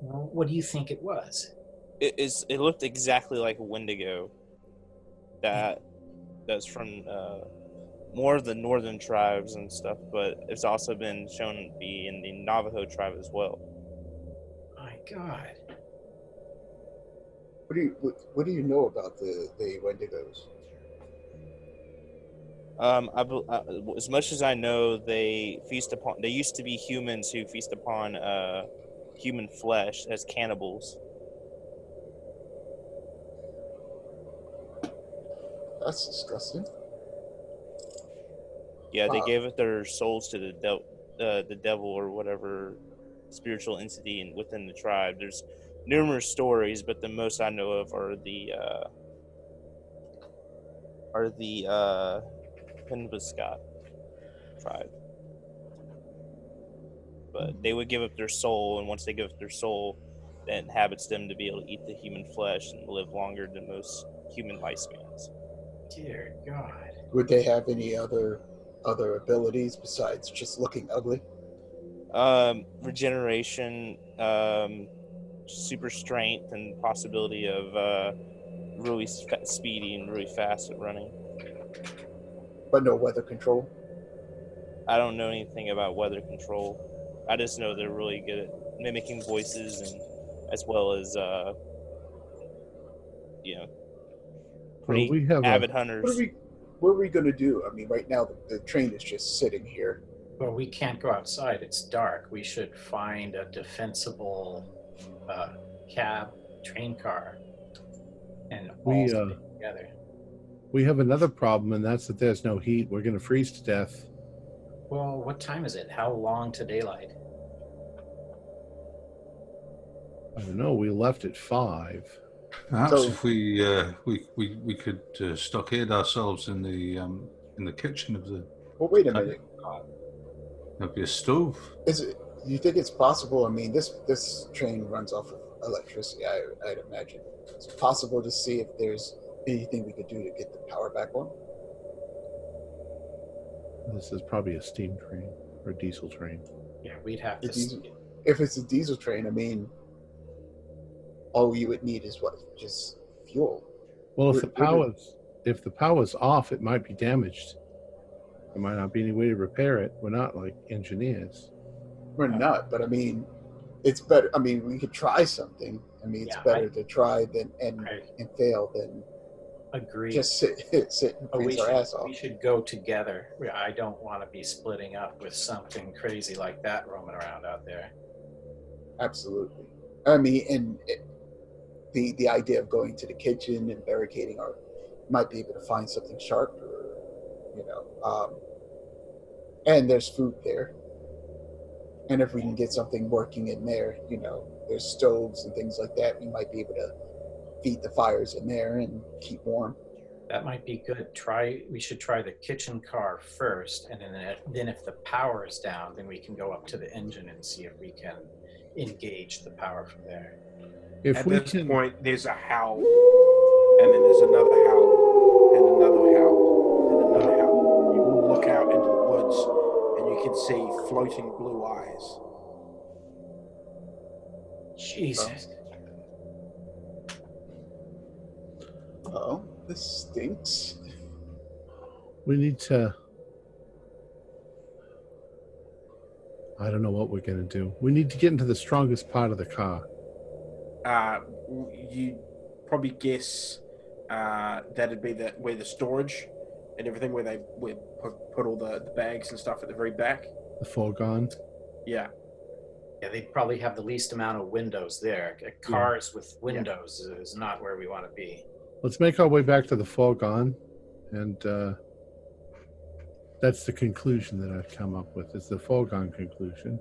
what do you think it was? It looked exactly like a Wendigo. That's from more of the northern tribes and stuff, but it's also been shown to be in the Navajo tribe as well. My God. What do you know about the Wendigos? As much as I know, they used to be humans who feast upon human flesh as cannibals. That's disgusting. Yeah, they gave up their souls to the devil or whatever spiritual entity within the tribe. There's numerous stories, but the most I know of are the Penobscot tribe. But they would give up their soul, and once they give up their soul, that inhabits them to be able to eat the human flesh and live longer than most human lifespans. Dear God. Would they have any other abilities besides just looking ugly? Regeneration, super strength, and possibility of really speedy and really fast at running. But no weather control? I don't know anything about weather control. I just know they're really good at mimicking voices, and as well as pretty avid hunters. What are we going to do? I mean, right now the train is just sitting here. Well, we can't go outside. It's dark. We should find a defensible train car, and all stick together. We have another problem, and that's that there's no heat. We're going to freeze to death. Well, what time is it? How long to daylight? I don't know. We left at 5. Perhaps So- if we could stockade ourselves in the kitchen of the. Well, wait a minute. There'd be a stove. Is it? Do you think it's possible? I mean, this train runs off of electricity. I'd imagine it's possible to see if there's anything we could do to get the power back on. This is probably a steam train or a diesel train. Yeah, we'd have to. If it's a diesel train, I mean, all you would need is what? Just fuel. Well, if We're- the power's off, it might be damaged. There might not be any way to repair it. We're not like engineers. We're not, but I mean, it's better. I mean, we could try something. I mean, it's Yeah, better to try than and fail than Agree. just sit and freeze our ass off. We should go together. I don't want to be splitting up with something crazy like that roaming around out there. Absolutely. I mean, and the idea of going to the kitchen and barricading our might be able to find something sharp, or and there's food there. And if we can get something working in there, there's stoves and things like that. We might be able to feed the fires in there and keep warm. That might be good. We should try the kitchen car first, and then if the power is down, then we can go up to the engine and see if we can engage the power from there. At this point, there's a howl, and then there's another howl, and another howl, and another howl. You look out into the woods, and you can see floating blue eyes. Jesus. Oh, this stinks. We need to. I don't know what we're going to do. We need to get into the strongest part of the car. You probably guess that'd be where the storage and everything, where they put all the bags and stuff at the very back. The foregone. Yeah. Yeah, they probably have the least amount of windows there. Cars with windows is not where we want to be. Let's make our way back to the foregone, and that's the conclusion that I've come up with. It's the foregone conclusion.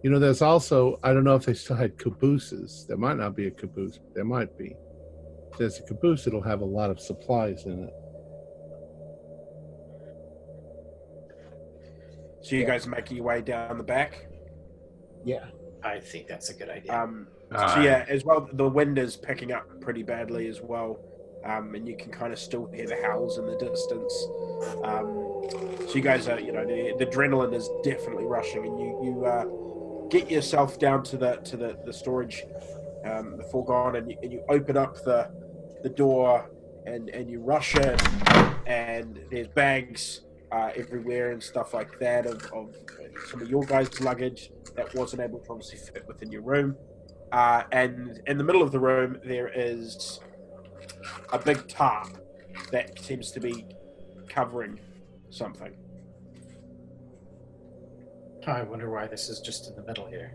There's also, I don't know if they still had cabooses. There might not be a caboose, but there might be. If there's a caboose, it'll have a lot of supplies in it. So you guys are making your way down the back? Yeah. I think that's a good idea. So yeah, as well, the wind is picking up pretty badly as well, and you can kind of still hear the howls in the distance. So you guys are, the adrenaline is definitely rushing, and you get yourself down to the storage, the foregone, and you open up the door, and you rush in, and there's bags everywhere and stuff like that of some of your guys' luggage that wasn't able to obviously fit within your room. And in the middle of the room, there is a big tarp that seems to be covering something. I wonder why this is just in the middle here.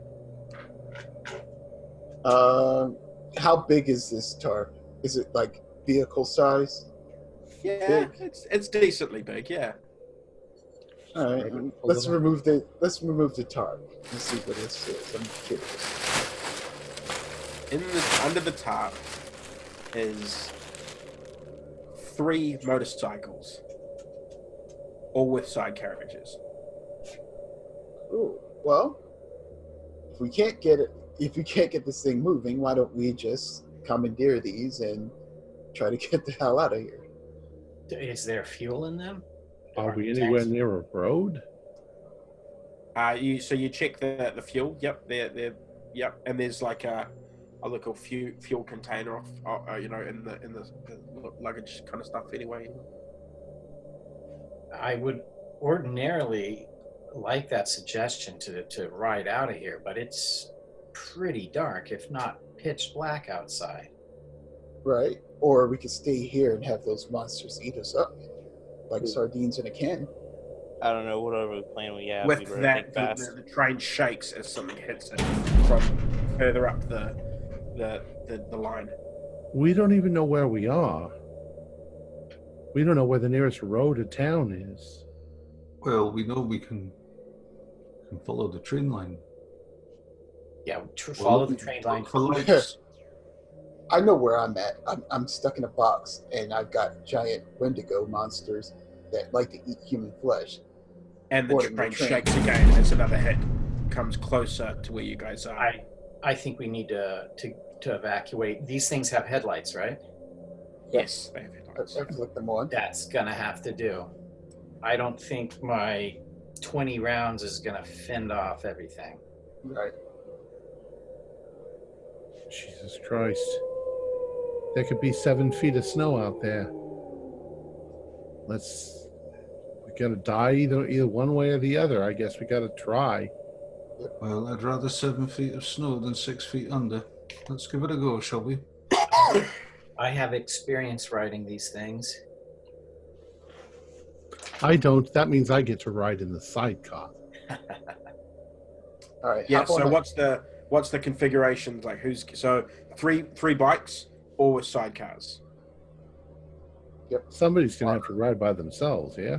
How big is this tarp? Is it like vehicle size? Yeah, it's decently big. Yeah. All right, let's remove the tarp and see what this is. I'm curious. Under the tarp is 3 motorcycles, all with side carriages. Oh, well, if we can't get this thing moving, why don't we just commandeer these and try to get the hell out of here? Is there fuel in them? Are we anywhere near a road? You check the fuel. Yep, yep, and there's like a little fuel container in the luggage kind of stuff. Anyway, I would ordinarily like that suggestion to ride out of here, but it's pretty dark, if not pitch black outside. Right, or we could stay here and have those monsters eat us up like sardines in a can. I don't know, whatever plan we have. with that, the train shakes as something hits it from further up the line. We don't even know where we are. We don't know where the nearest road or town is. Well, we know we can follow the train line. Yeah, follow the train line. For lights. I know where I'm at. I'm stuck in a box, and I've got giant Wendigo monsters that like to eat human flesh. And the Boarding train the train. shakes again as another hit comes closer to where you guys are. I think we need to evacuate. These things have headlights, right? Yes, they have headlights. I flick them on. That's gonna have to do. I don't think my 20 rounds is gonna fend off everything. Right. Jesus Christ. There could be 7 feet of snow out there. We gotta die either one way or the other. I guess we gotta try. Well, I'd rather 7 feet of snow than 6 feet under. Let's give it a go, shall we? I have experience riding these things. I don't. That means I get to ride in the sidecar. All right. Yeah. hop on So what's the configurations like? Three bikes or with sidecars? Somebody's gonna have to ride by themselves. Yeah.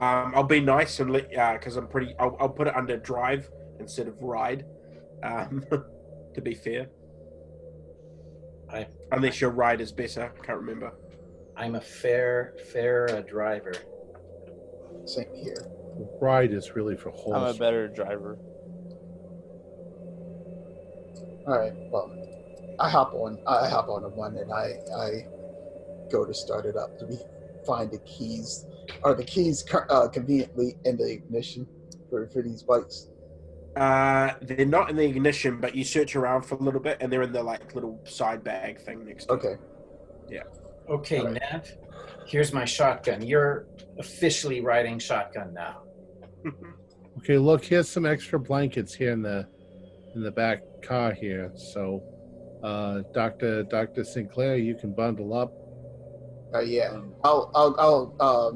I'll be nice and because I'll put it under drive instead of ride. To be fair, unless your ride is better, I can't remember. I'm a fair driver. Same here. Ride is really for horse. I'm a better driver. All right. Well, I hop on a one, and I go to start it up. Do we find the keys? Are the keys conveniently in the ignition for these bikes? They're not in the ignition, but you search around for a little bit, and they're in the little side bag thing next to it. Okay. Yeah. Okay, All right. Nev, here's my shotgun. You're officially riding shotgun now. Okay, look, here's some extra blankets here in the back car here. So, Dr. Sinclair, you can bundle up. Yeah. I'll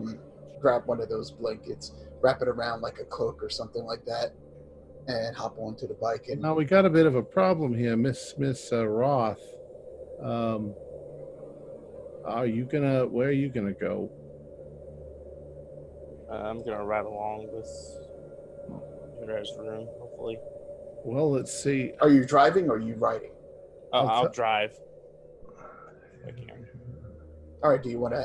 grab one of those blankets, wrap it around like a cloak or something like that, and hop onto the bike. And Now we got a bit of a problem here, Miss Roth. Where are you gonna go? I'm gonna ride along with you guys' room, hopefully. Well, let's see. are you driving or are you riding? I'll drive. I can. All right. Do you want to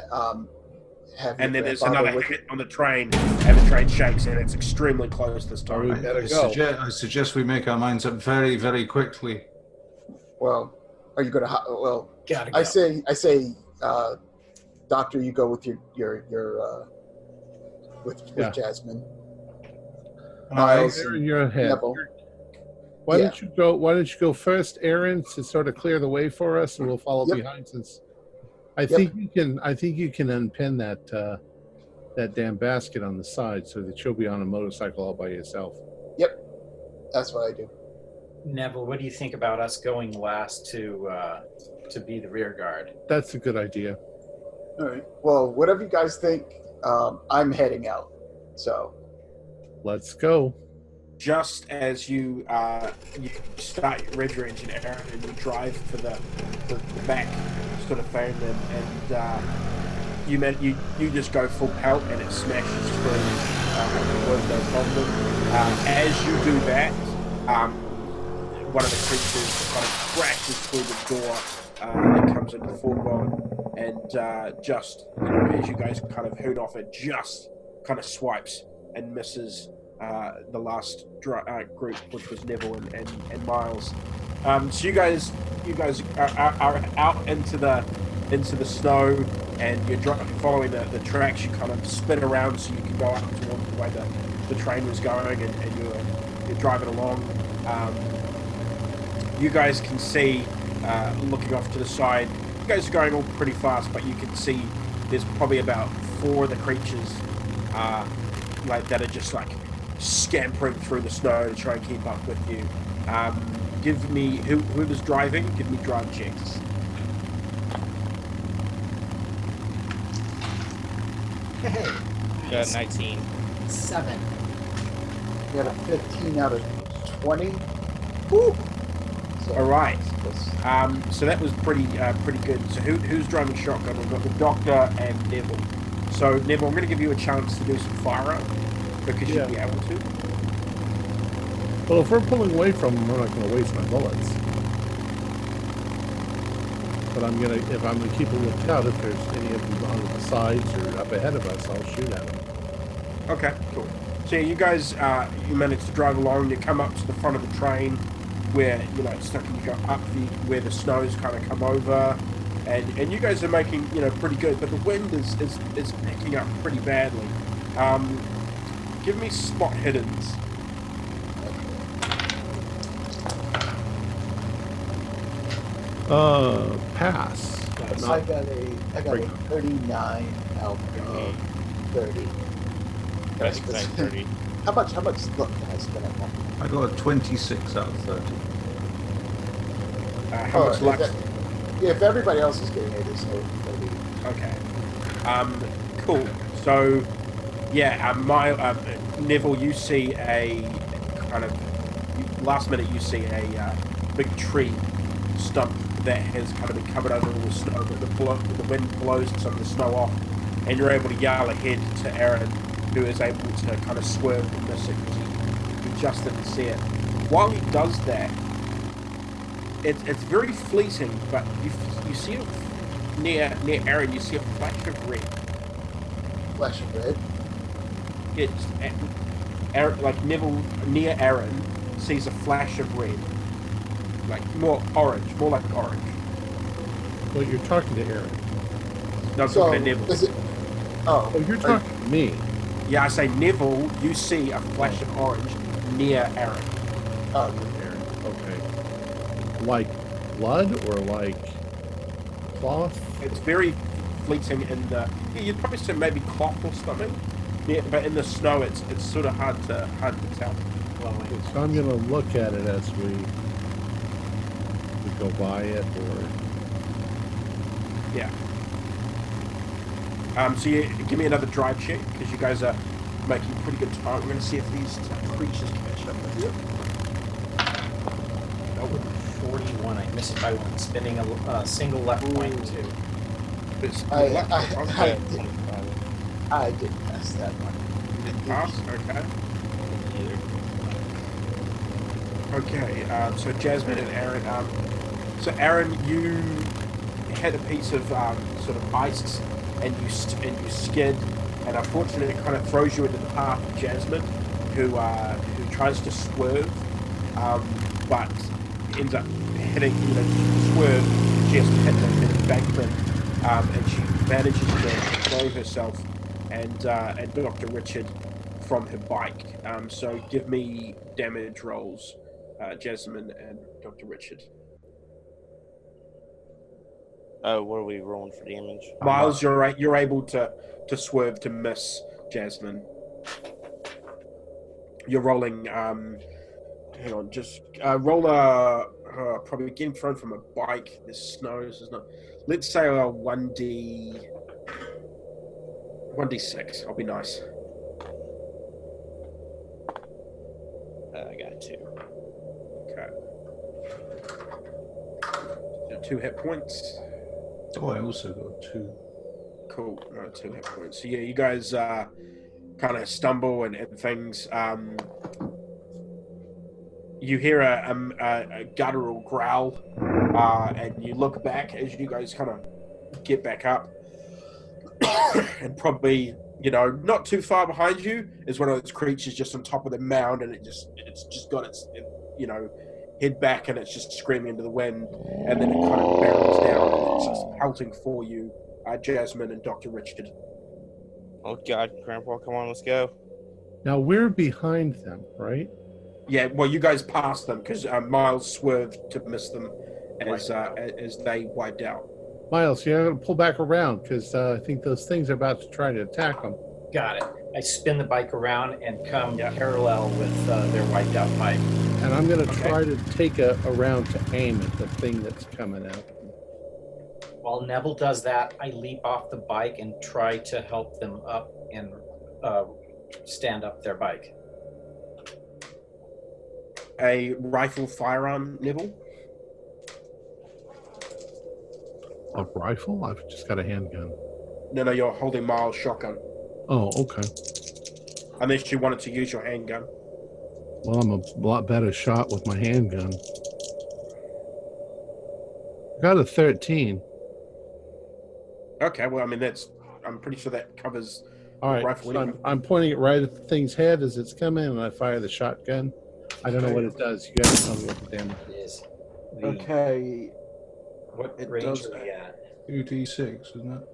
have? And your then there's grandfather another with hit on the train, and the train shakes, and it's extremely close this Are we time. better go? I suggest we make our minds up very, very quickly. Well, are you going to? Well, Gotta go. I say, Doctor, you go with with Yeah. Jasmine. Nice. They're in your head. Neville. Why Yeah. don't you go first, Aaron, to sort of clear the way for us, and we'll follow Yep. behind. Since I think you can unpin that damn basket on the side so that you'll be on a motorcycle all by yourself. That's what I do. Neville, what do you think about us going last to be the rear guard? That's a good idea. All right. Well, whatever you guys think, I'm heading out. So, Let's go. Just as you start your red your engine, Aaron, and you drive for the back sort of thing, and you just go full pelt, and it smashes through the window problem. As you do that, one of the creatures kind of crashes through the door that comes into the foreground, and just as you guys kind of hoot off, it just kind of swipes and misses the last group, which was Neville and Miles. So you guys are out into the snow, and you're following the tracks. You kind of spin around so you can go up towards the way the train was going, and you're driving along. You guys can see, looking off to the side, you guys are going all pretty fast, but you can see there's probably about 4 of the creatures that are just scampering through the snow to try and keep up with you. Give me, whoever's driving, give me drive checks. Hey, Got 19. 7. we got a 15 out of 20. Woo! So, All right. that's- So that was pretty good. So who's driving shotgun? We've got the Doctor and Neville. So Neville, I'm going to give you a chance to do some firearm because you'll be able to. Well, if we're pulling away from them, we're not going to waste my bullets. But if I'm gonna keep a lookout, if there's any of them on the sides or up ahead of us, I'll shoot at them. Okay, cool. So you guys, you manage to drive along. You come up to the front of the train, where it's stuck, and you go up where the snow's kind of come over, and you guys are making pretty good. But the wind is picking up pretty badly. Give me spot hiddens. Pass. Nice. I got a 39 out of 30. That's 30. How much luck can I spend on that? I got a 26 out of 30. How much luck? If everybody else is getting it, it's no 30. Okay. Cool. So, yeah, Neville, you see a kind of last minute. You see a big tree stump that has kind of been covered over with snow, but the wind blows some of the snow off, and you're able to yell ahead to Aaron, who is able to kind of swerve and miss it because he just didn't see it. While he does that, it's very fleeting, but you see it near Aaron, you see a flash of red. Flash of red? It's Aaron, like Neville near Aaron sees a flash of red. Like more like orange. Well, you're talking to Aaron. No, I'm talking to Neville. Is it? Oh, You're talking to me. Yeah, I say Neville, you see a flash of orange near Aaron. Oh, Aaron. Okay. Like blood or like cloth? It's very fleeting in the. Yeah, you'd probably say maybe cloth or something. Yeah, but in the snow, it's sort of hard to tell. So I'm gonna look at it as we go by it, or Yeah. So you give me another drive check because you guys are making pretty good time. We're going to see if these creatures catch up with you. Nope. 41. I missed it by one. Spinning a single left point too. I didn't pass that one. Didn't pass? Okay. Okay. So Jasmine and Aaron. So Aaron, you had a piece of sort of ice, and you skid, and unfortunately it kind of throws you into the path of Jasmine, who tries to swerve, but ends up hitting, swerve. She has to hit the embankment, and she manages to throw herself and Dr. Richard from her bike. So give me damage rolls, Jasmine and Dr. Richard. What are we rolling for damage? Miles, you're able to swerve to miss Jasmine. You're rolling. Hang on, just roll a probably getting thrown from a bike. There's snow. This is not. Let's say a 1d6. I'll be nice. I got 2. Okay. So 2 hit points. Oh, I also got 2. Cool. 2 hit points. So yeah, you guys kind of stumble and things. You hear a guttural growl, and you look back as you guys kind of get back up, and probably not too far behind you is one of those creatures just on top of the mound, and it's just got its head back, and it's just screaming into the wind, and then it kind of barrels down, and it's just pelting for you, Jasmine and Dr. Richard. Oh God, Grandpa, come on, let's go. now we're behind them, right? Yeah, well, you guys passed them because Miles swerved to miss them as they wiped out. Miles, you're gonna pull back around because I think those things are about to try to attack them. Got it. I spin the bike around and come parallel with their wiped out bike. And I'm going to try to take a round to aim at the thing that's coming out. While Neville does that, I leap off the bike and try to help them up and stand up their bike. A rifle firearm, Neville? A rifle? I've just got a handgun. No, you're holding Miles' shotgun. Oh, okay. Unless you wanted to use your handgun. Well, I'm a lot better shot with my handgun. Got a 13. Okay, well, I mean, I'm pretty sure that covers All the right, rifle so anyway. I'm pointing it right at the thing's head as it's coming, and I fire the shotgun. I don't know what it does. You guys tell me what the damage It is. is. The, Okay. What It range does are we at? 2d6, isn't it?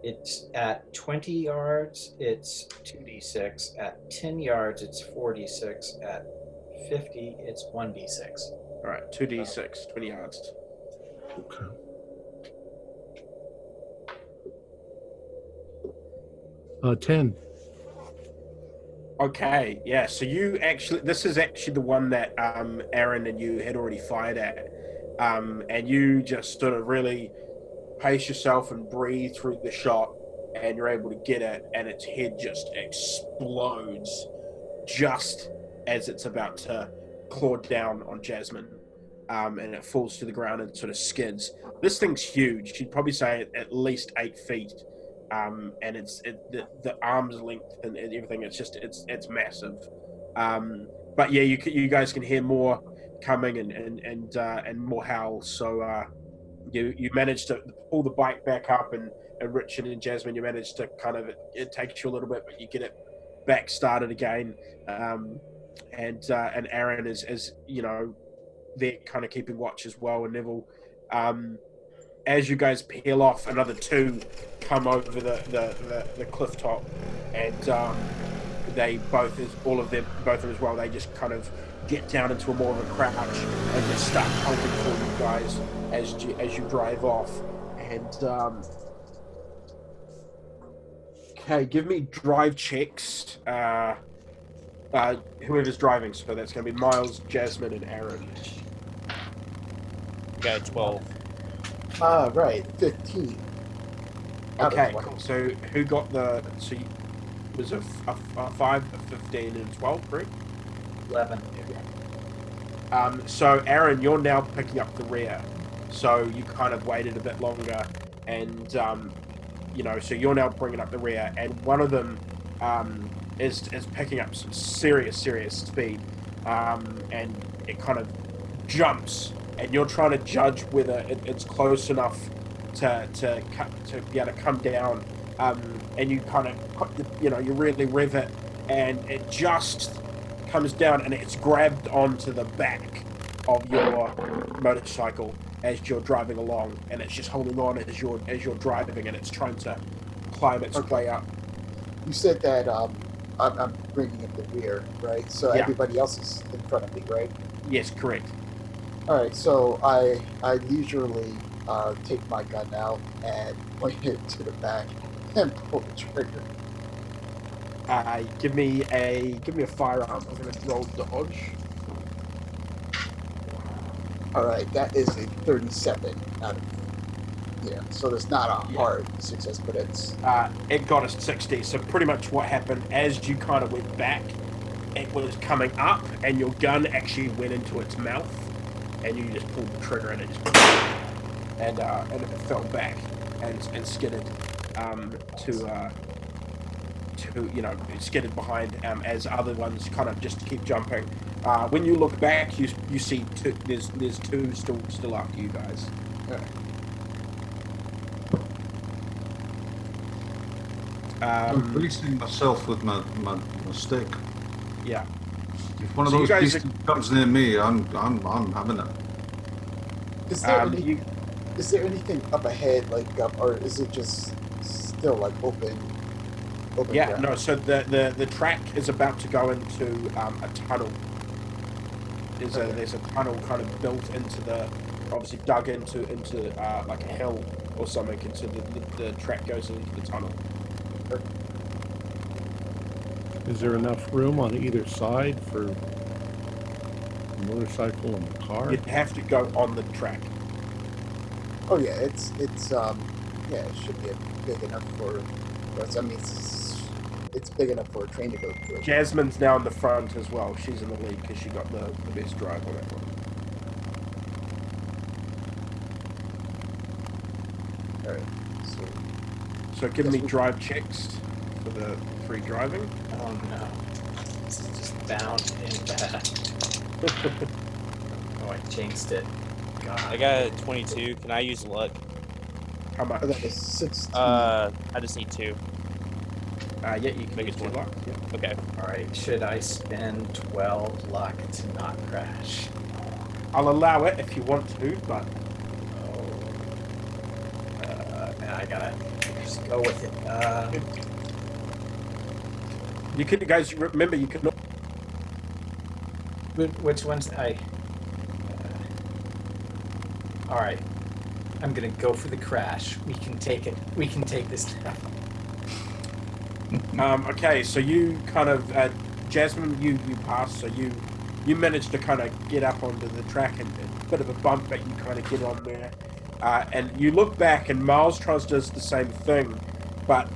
It's at 20 yards, it's 2d6. At 10 yards, it's 4d6. At 50, it's 1d6. All right, 2d6, 20 yards. Okay. Uh, 10. Okay, yeah. So this is actually the one that Aaron and you had already fired at, and you just sort of really pace yourself and breathe through the shot, and you're able to get it, and its head just explodes just as it's about to claw down on Jasmine, and it falls to the ground and sort of skids. This thing's huge. You'd probably say at least 8 feet. And the arm's length and everything. It's massive. But yeah, you guys can hear more coming and more howls. So you managed to pull the bike back up, and Richard and Jasmine, you managed to kind of, it takes you a little bit, but you get it back started again. And Aaron is you know, they're kind of keeping watch as well, and Neville. As you guys peel off, another 2 come over the cliff top, and they both of them as well. They just kind of get down into a more of a crouch and just start hunting for you guys as you drive off. And okay, give me drive checks. Whoever's driving, so that's going to be Miles, Jasmine, and Aaron. Got 12. Right, 15. Okay, cool. So who got the? So was a 5, a 15, and 12, correct? 11. So Aaron, you're now picking up the rear. So you kind of waited a bit longer, and you know, so you're now bringing up the rear, and one of them is picking up some serious speed, and it kind of jumps, and you're trying to judge whether it's close enough to be able to come down, and you kind of, you know, you really rev it, and it just comes down, and it's grabbed onto the back of your motorcycle as you're driving along, and it's just holding on as you're driving, and it's trying to climb its way up. You said that I'm bringing up the rear, right? So Yeah. everybody else is in front of me, right? Yes, correct. All right, so I leisurely take my gun out and point it to the back and pull the trigger. Give me a firearm. I'm gonna roll dodge. All right, that is a 37 out of, yeah. So it's not a hard success, but it's It got a 60. So pretty much what happened as you kind of went back, it was coming up, and your gun actually went into its mouth, and you just pulled the trigger, and it just and it fell back and skidded to you know, it skidded behind as other ones kind of just keep jumping. When you look back, you see there's 2 still after you guys. I'm greasing myself with my stick. Yeah. If one of So you those guys beasts comes near me, I'm having it. is there anything up ahead, like or is it just still like open Yeah, ground? no, so the track is about to go into a tunnel. There's a tunnel kind of built into obviously dug into like a hill or something, and so the track goes into the tunnel. Is there enough room on either side for the motorcycle and the car? You'd have to go on the track. Oh yeah, it's yeah, it should be big enough for. I mean, it's big enough for a train to go through. Jasmine's now in the front as well. She's in the lead because she got the best drive on that one. All right, So give me drive checks for the 3 driving. Oh no. It's just bound in bad. Oh, I jinxed it. God. I got a 22. Can I use luck? How much? I got a 16. I just need 2. Yeah, you can Make use it 2 20. luck. Yeah. Okay. All right, should I spend 12 luck to not crash? I'll allow it if you want to, but Man, I gotta just go with it. you can, guys. Remember, you can. Which ones? All right, I'm gonna go for the crash. We can take it. We can take this now. Okay, so you kind of, Jasmine, you pass, so you managed to kind of get up onto the track and a bit of a bump, but you kind of get on there. And you look back, and Miles tries to do the same thing, but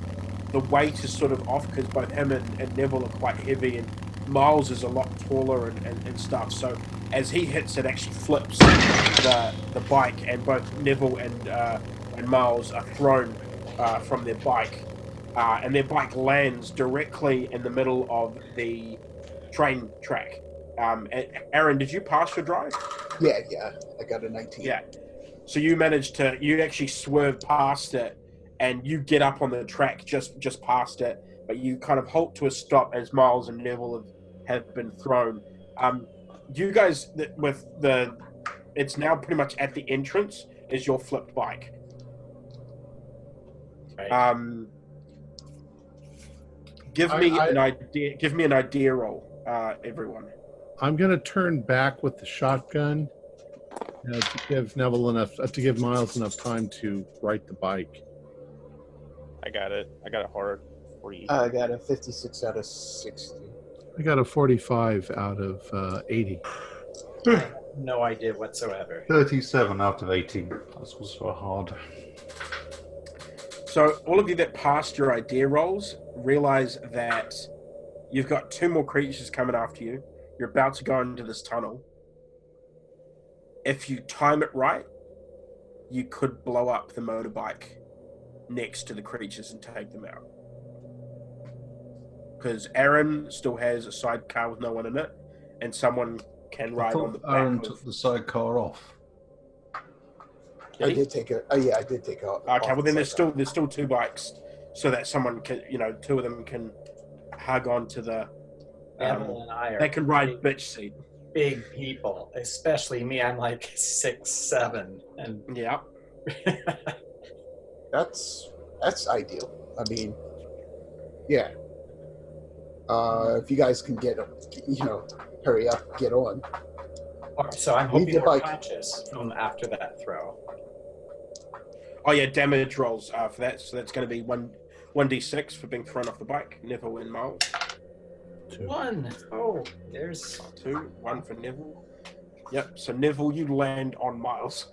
the weight is sort of off because both him and Neville are quite heavy, and Miles is a lot taller and stuff. So as he hits, it actually flips the bike, and both Neville and Miles are thrown from their bike. And their bike lands directly in the middle of the train track. Aaron, did you pass your drive? Yeah, I got a 19. Yeah. So you actually swerve past it, and you get up on the track just past it, but you kind of halt to a stop as Miles and Neville have been thrown. You guys, it's now pretty much at the entrance is your flipped bike. Right. Give me an idea. Give me an idea roll, everyone. I'm going to turn back with the shotgun to give Neville to give Miles enough time to right the bike. I got it. I got it hard. 40. I got a 56 out of 60. I got a 45 out of 80. I have no idea whatsoever. 37 out of 18. That's also hard. So all of you that passed your idea rolls realize that you've got 2 more creatures coming after you. You're about to go into this tunnel. If you time it right, you could blow up the motorbike next to the creatures and take them out. Because Aaron still has a sidecar with no one in it, and someone can ride on the back. Aaron took the sidecar off. Did he? I did take it. Oh yeah, I did take it. Okay, well then there's still 2 bikes, so that someone can, 2 of them can hug onto the. Neville and I are They can ride bitch seat. big people, especially me. I'm like 6'7", and Yeah. That's ideal. I mean, yeah. If you guys can hurry up, get on. So I'm Leave hoping the we're bike. conscious from after that throw. Oh yeah, damage rolls for that. So that's going to be 1d6 for being thrown off the bike. Neville and Miles. 2. 1. Oh, there's 2, 1 for Neville. Yep. So Neville, you land on Miles.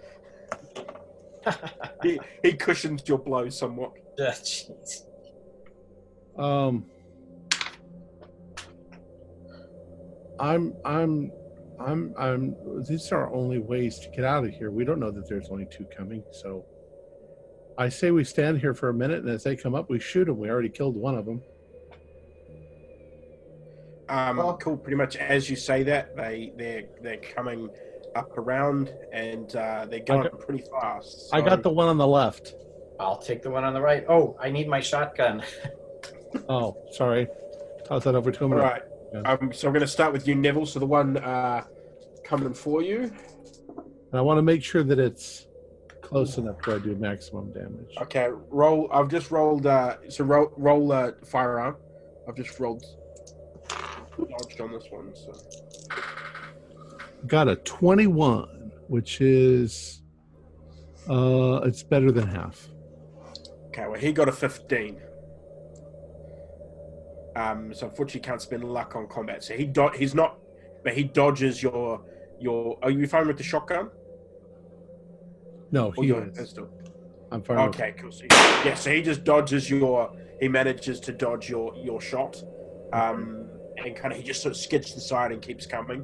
he cushions your blow somewhat. jeez. These are our only ways to get out of here. We don't know that there's only 2 coming, so I say we stand here for a minute, and as they come up, we shoot them. We already killed one of them. Cool. Pretty much as you say that, they're coming up around, and they're going pretty fast. So. I got the one on the left. I'll take the one on the right. Oh, I need my shotgun. Oh, sorry. Toss that over to him. All right. Yeah. So I'm going to start with you, Neville. So the one coming for you. And I want to make sure that it's close enough where I do maximum damage. Okay. Roll. I've just rolled. Roll firearm. I've just rolled. Dodged on this one. So. Got a 21, which is it's better than half. Okay. Well, he got a 15. So unfortunately, can't spend luck on combat. So he's not, but he dodges your. Are you fine with the shotgun? No, Or he your is. pistol? I'm fine. Okay, cool. So so he just dodges he manages to dodge your shot, and kind of he just sort of skids to the side and keeps coming.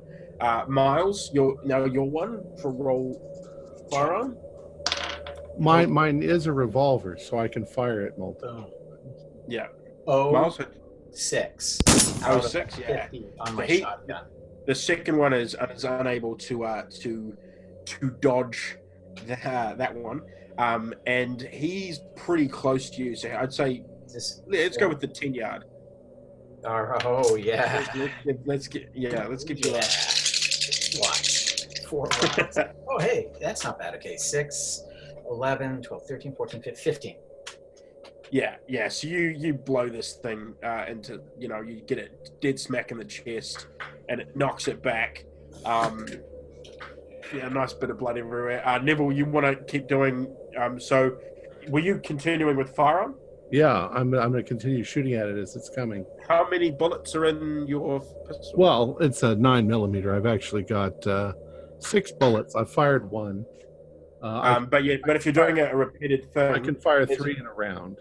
Miles, you're one for roll firearm. Mine is a revolver, so I can fire it multiple. Yeah. Oh, Miles, 6. out of 06, yeah. 50 on So my he- shotgun. The second one is unable to dodge that one, and he's pretty close to you. So I'd say let's go with the 10-yard. Oh yeah. Let's get you. What? 4 rounds. Oh hey, that's not bad. Okay, 6, 11, 12, 13, 14, 15. Yeah. So you blow this thing into, you get it dead smack in the chest, and it knocks it back. Nice bit of blood everywhere. Neville, you want to keep doing? So, were you continuing with firearm? Yeah, I'm going to continue shooting at it as it's coming. How many bullets are in your pistol? Well, it's a 9mm. I've actually got 6 bullets. I've fired 1. But if you're doing a repeated thing, I can fire 3 in a round.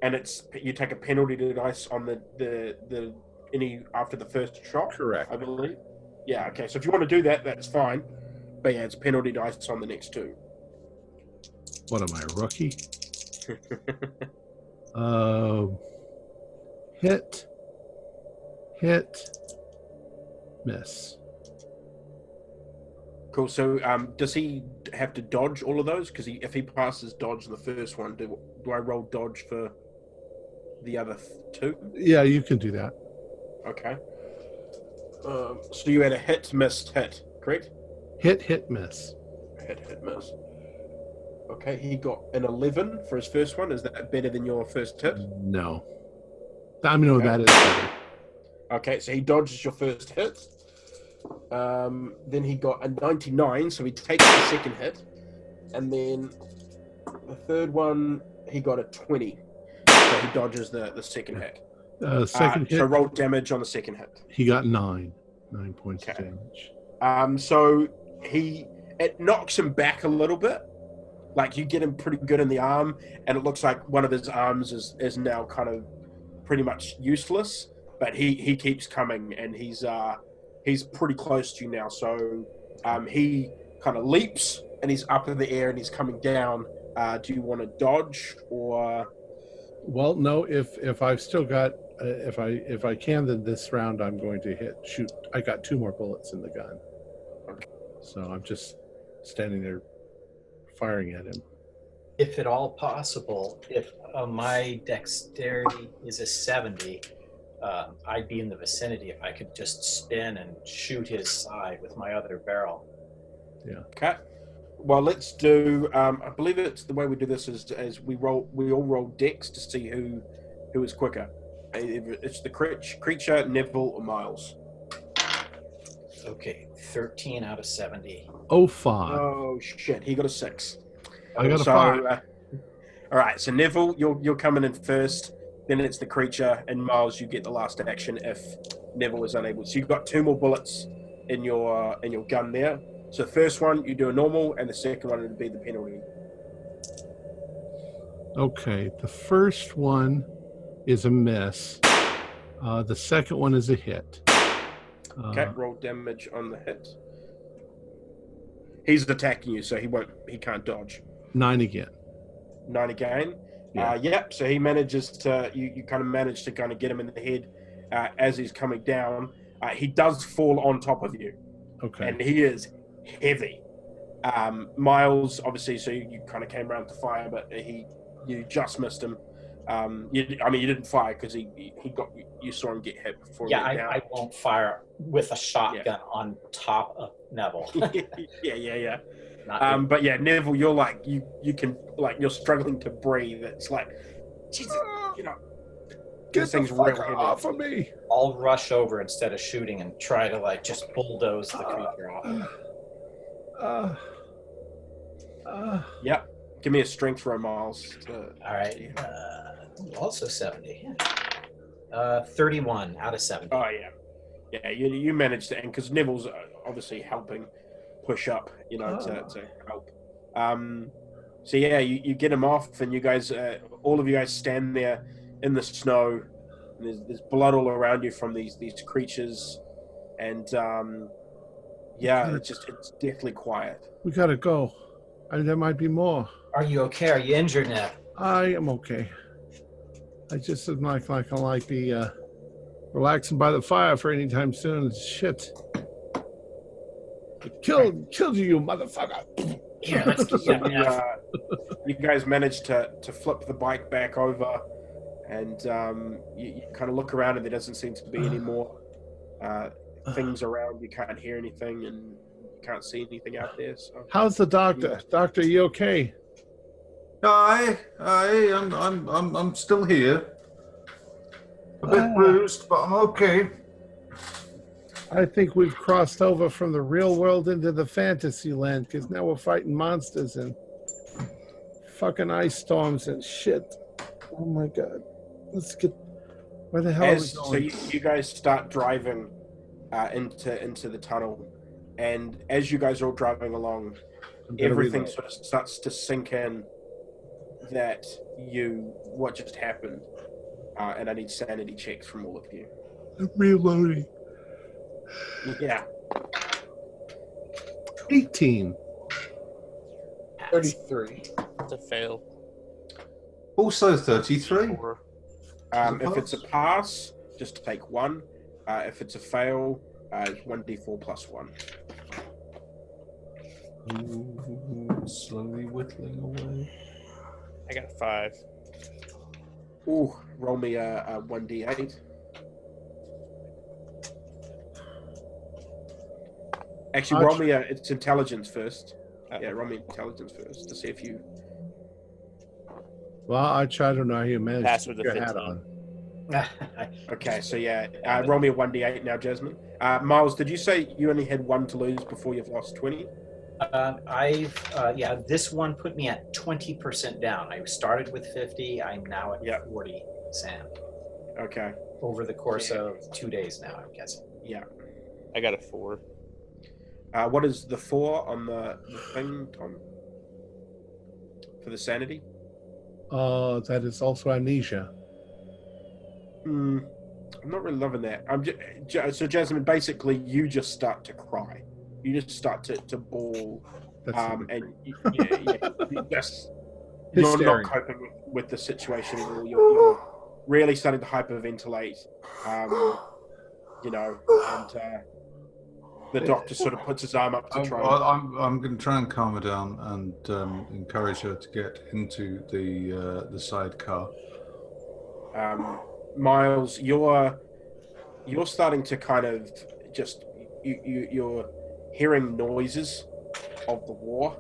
And you take a penalty to dice on the any after the first shot. Correct. I believe. Yeah. Okay. So if you want to do that, that's fine. But yeah, it's penalty dice on the next 2. What am I, a rookie? Hit, miss. Cool. So does he have to dodge all of those? Because if he passes dodge in the first one, do I roll dodge for the other 2? Yeah, you can do that. Okay. So you had a hit, miss, hit, correct? Hit, miss. Hit, miss. Okay, he got an 11 for his first one. Is that better than your first hit? No. That is better. Okay, so he dodges your first hit. Then he got a 99, so he takes the second hit. And then the third one, he got a 20. So he dodges the second hit. Second hit. So roll damage on the second hit. He got 9 points of damage. So it knocks him back a little bit. Like you get him pretty good in the arm, and it looks like one of his arms is now kind of pretty much useless. But he keeps coming, and he's pretty close to you now. So he kind of leaps, and he's up in the air, and he's coming down. Do you want to dodge or? Well, no. If I've still got if I can, then this round I'm going to shoot. I got 2 more bullets in the gun. Okay. So I'm just standing there firing at him. If at all possible, if my dexterity is a 70, I'd be in the vicinity if I could just spin and shoot his side with my other barrel. Yeah. Okay. Well, let's do. I believe it's the way we do this is we all roll dex to see who is quicker. It's the creature, Neville, or Miles. Okay, 13 out of 70. 05. Oh shit! He got a 6. I got a 5. All right, so Neville, you're coming in first. Then it's the creature, and Miles, you get the last action if Neville is unable. So you've got 2 more bullets in your gun there. So the first one you do a normal, and the second one would be the penalty. Okay, the first one is a miss. The second one is a hit. Okay, roll damage on the hit. He's attacking you, so he can't dodge. 9 again. 9 again. Yeah. So he manages to you kind of manage to kind of get him in the head as he's coming down. He does fall on top of you. Okay. And he is heavy. Miles, obviously, so you kind of came around to fire, but you just missed him. You didn't fire because you saw him get hit before. Yeah, I won't fire with a shotgun on top of Neville. yeah. But yeah, Neville, you're like you can you're struggling to breathe. It's like, Jesus, get the fuck off of me! I'll rush over instead of shooting and try to just bulldoze the creature off. Yep. Give me a strength roll, Miles. All right. Also 70. 31 out of 70. Oh yeah. Yeah, you managed to, and because Neville's obviously helping push up, to help. So yeah, you get him off, and you guys, all of you guys, stand there in the snow. And there's blood all around you from these creatures, and it's deathly quiet. We gotta go. There might be more. Are you okay? Are you injured, Nev? I am okay. I just would like be relaxing by the fire for any time soon. Shit. It killed you, motherfucker. Here, let's get So you guys managed to flip the bike back over, and you kind of look around, and there doesn't seem to be any more things around. You can't hear anything, and you can't see anything out there. So. How's the doctor? Doctor, you okay? I'm still here. A bit bruised, but I'm okay. I think we've crossed over from the real world into the fantasy land, because now we're fighting monsters and fucking ice storms and shit. Oh my god. Let's get... Where the hell are we going? So you guys start driving into the tunnel, and as you guys are all driving along, everything sort of starts to sink in that what just happened. And I need sanity checks from all of you. I'm reloading. Yeah. 18. 33. It's a fail. Also 33. If it's a pass, just take 1. If it's a fail, 1d4 plus 1. Ooh, slowly whittling away. I got a 5. Ooh, roll me a 1d8. Actually, roll me it's intelligence first. Yeah, roll me intelligence first to see if you... Well, I don't know how you managed Pass to with put the your hat 15. on. Okay, so yeah, roll me a 1d8 now, Jasmine. Miles, did you say you only had 1 to lose before you've lost 20? This one put me at 20% down. I started with 50. I'm now at 40, Sam. Okay. Over the course of 2 days now, I'm guessing. Yeah. I got a 4. What is the 4 on the thing, Tom? For the sanity? That is also amnesia. I'm not really loving that. So Jasmine, basically, you just start to cry. You just start to bawl, and you're not coping with the situation at all. You're really starting to hyperventilate, and the doctor sort of puts his arm up to try. I'm going to try and calm her down and encourage her to get into the sidecar. Miles, you're starting to kind of just you're hearing noises of the war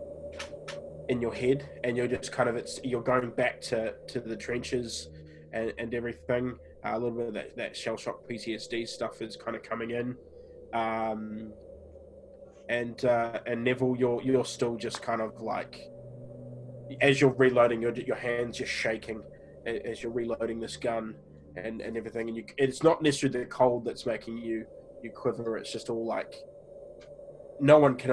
in your head, and you're just kind of you're going back to the trenches and everything. A little bit of that shell shock PTSD stuff is kind of coming in, and Neville, you're still just kind of like, as you're reloading, your hands just shaking as you're reloading this gun and everything, and it's not necessarily the cold that's making you quiver. It's just all like, no one can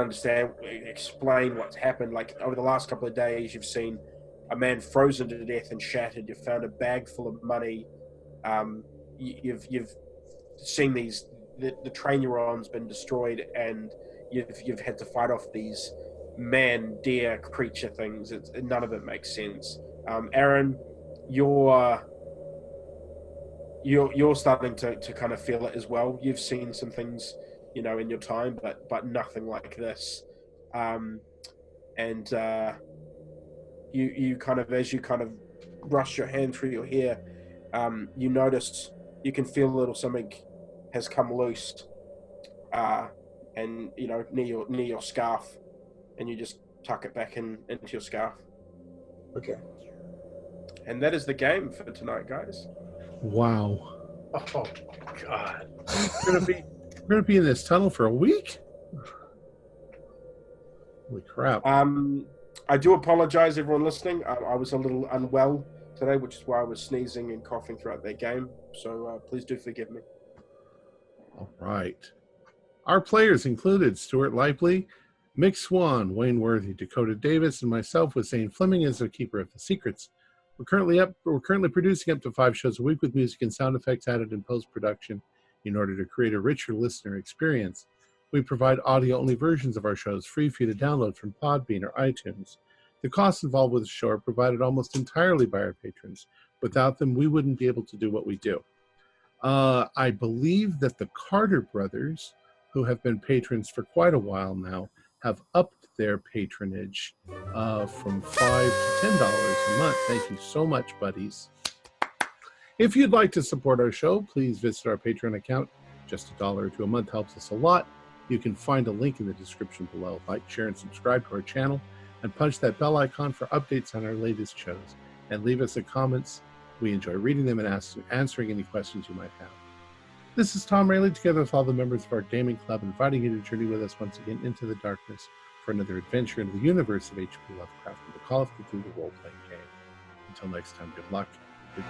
explain what's happened. Like, over the last couple of days, you've seen a man frozen to death and shattered. You've found a bag full of money. You've seen the train you're on's been destroyed, and you've had to fight off these deer creature things. None of it makes sense. Aaron, you're starting to kind of feel it as well. You've seen some things, in your time, but nothing like this. You kind of, as you kind of brush your hand through your hair, you notice, you can feel a little something has come loose, and near your scarf, and you just tuck it back into your scarf. Okay. And that is the game for tonight, guys. Wow. Oh God. We're gonna be in this tunnel for a week? Holy crap. I do apologize, everyone listening. I was a little unwell today, which is why I was sneezing and coughing throughout that game. So please do forgive me. All right. Our players included Stuart Lively, Mick Swan, Wayne Worthy, Dakota Davis, and myself with Zane Fleming as the Keeper of the Secrets. We're currently producing up to 5 shows a week with music and sound effects added in post-production in order to create a richer listener experience. We provide audio-only versions of our shows free for you to download from Podbean or iTunes. The costs involved with the show are provided almost entirely by our patrons. Without them, we wouldn't be able to do what we do. I believe that the Carter brothers, who have been patrons for quite a while now, have upped their patronage from $5 to $10 a month. Thank you so much, buddies. If you'd like to support our show, please visit our Patreon account. Just $1 or $2 a month helps us a lot. You can find a link in the description below. Like, share, and subscribe to our channel, and punch that bell icon for updates on our latest shows. And leave us comments. We enjoy reading them and answering any questions you might have. This is Tom Rayleigh, together with all the members of our gaming club, inviting you to journey with us once again into the darkness for another adventure into the universe of H.P. Lovecraft and the Call of Cthulhu role-playing game. Until next time, good luck. Good game.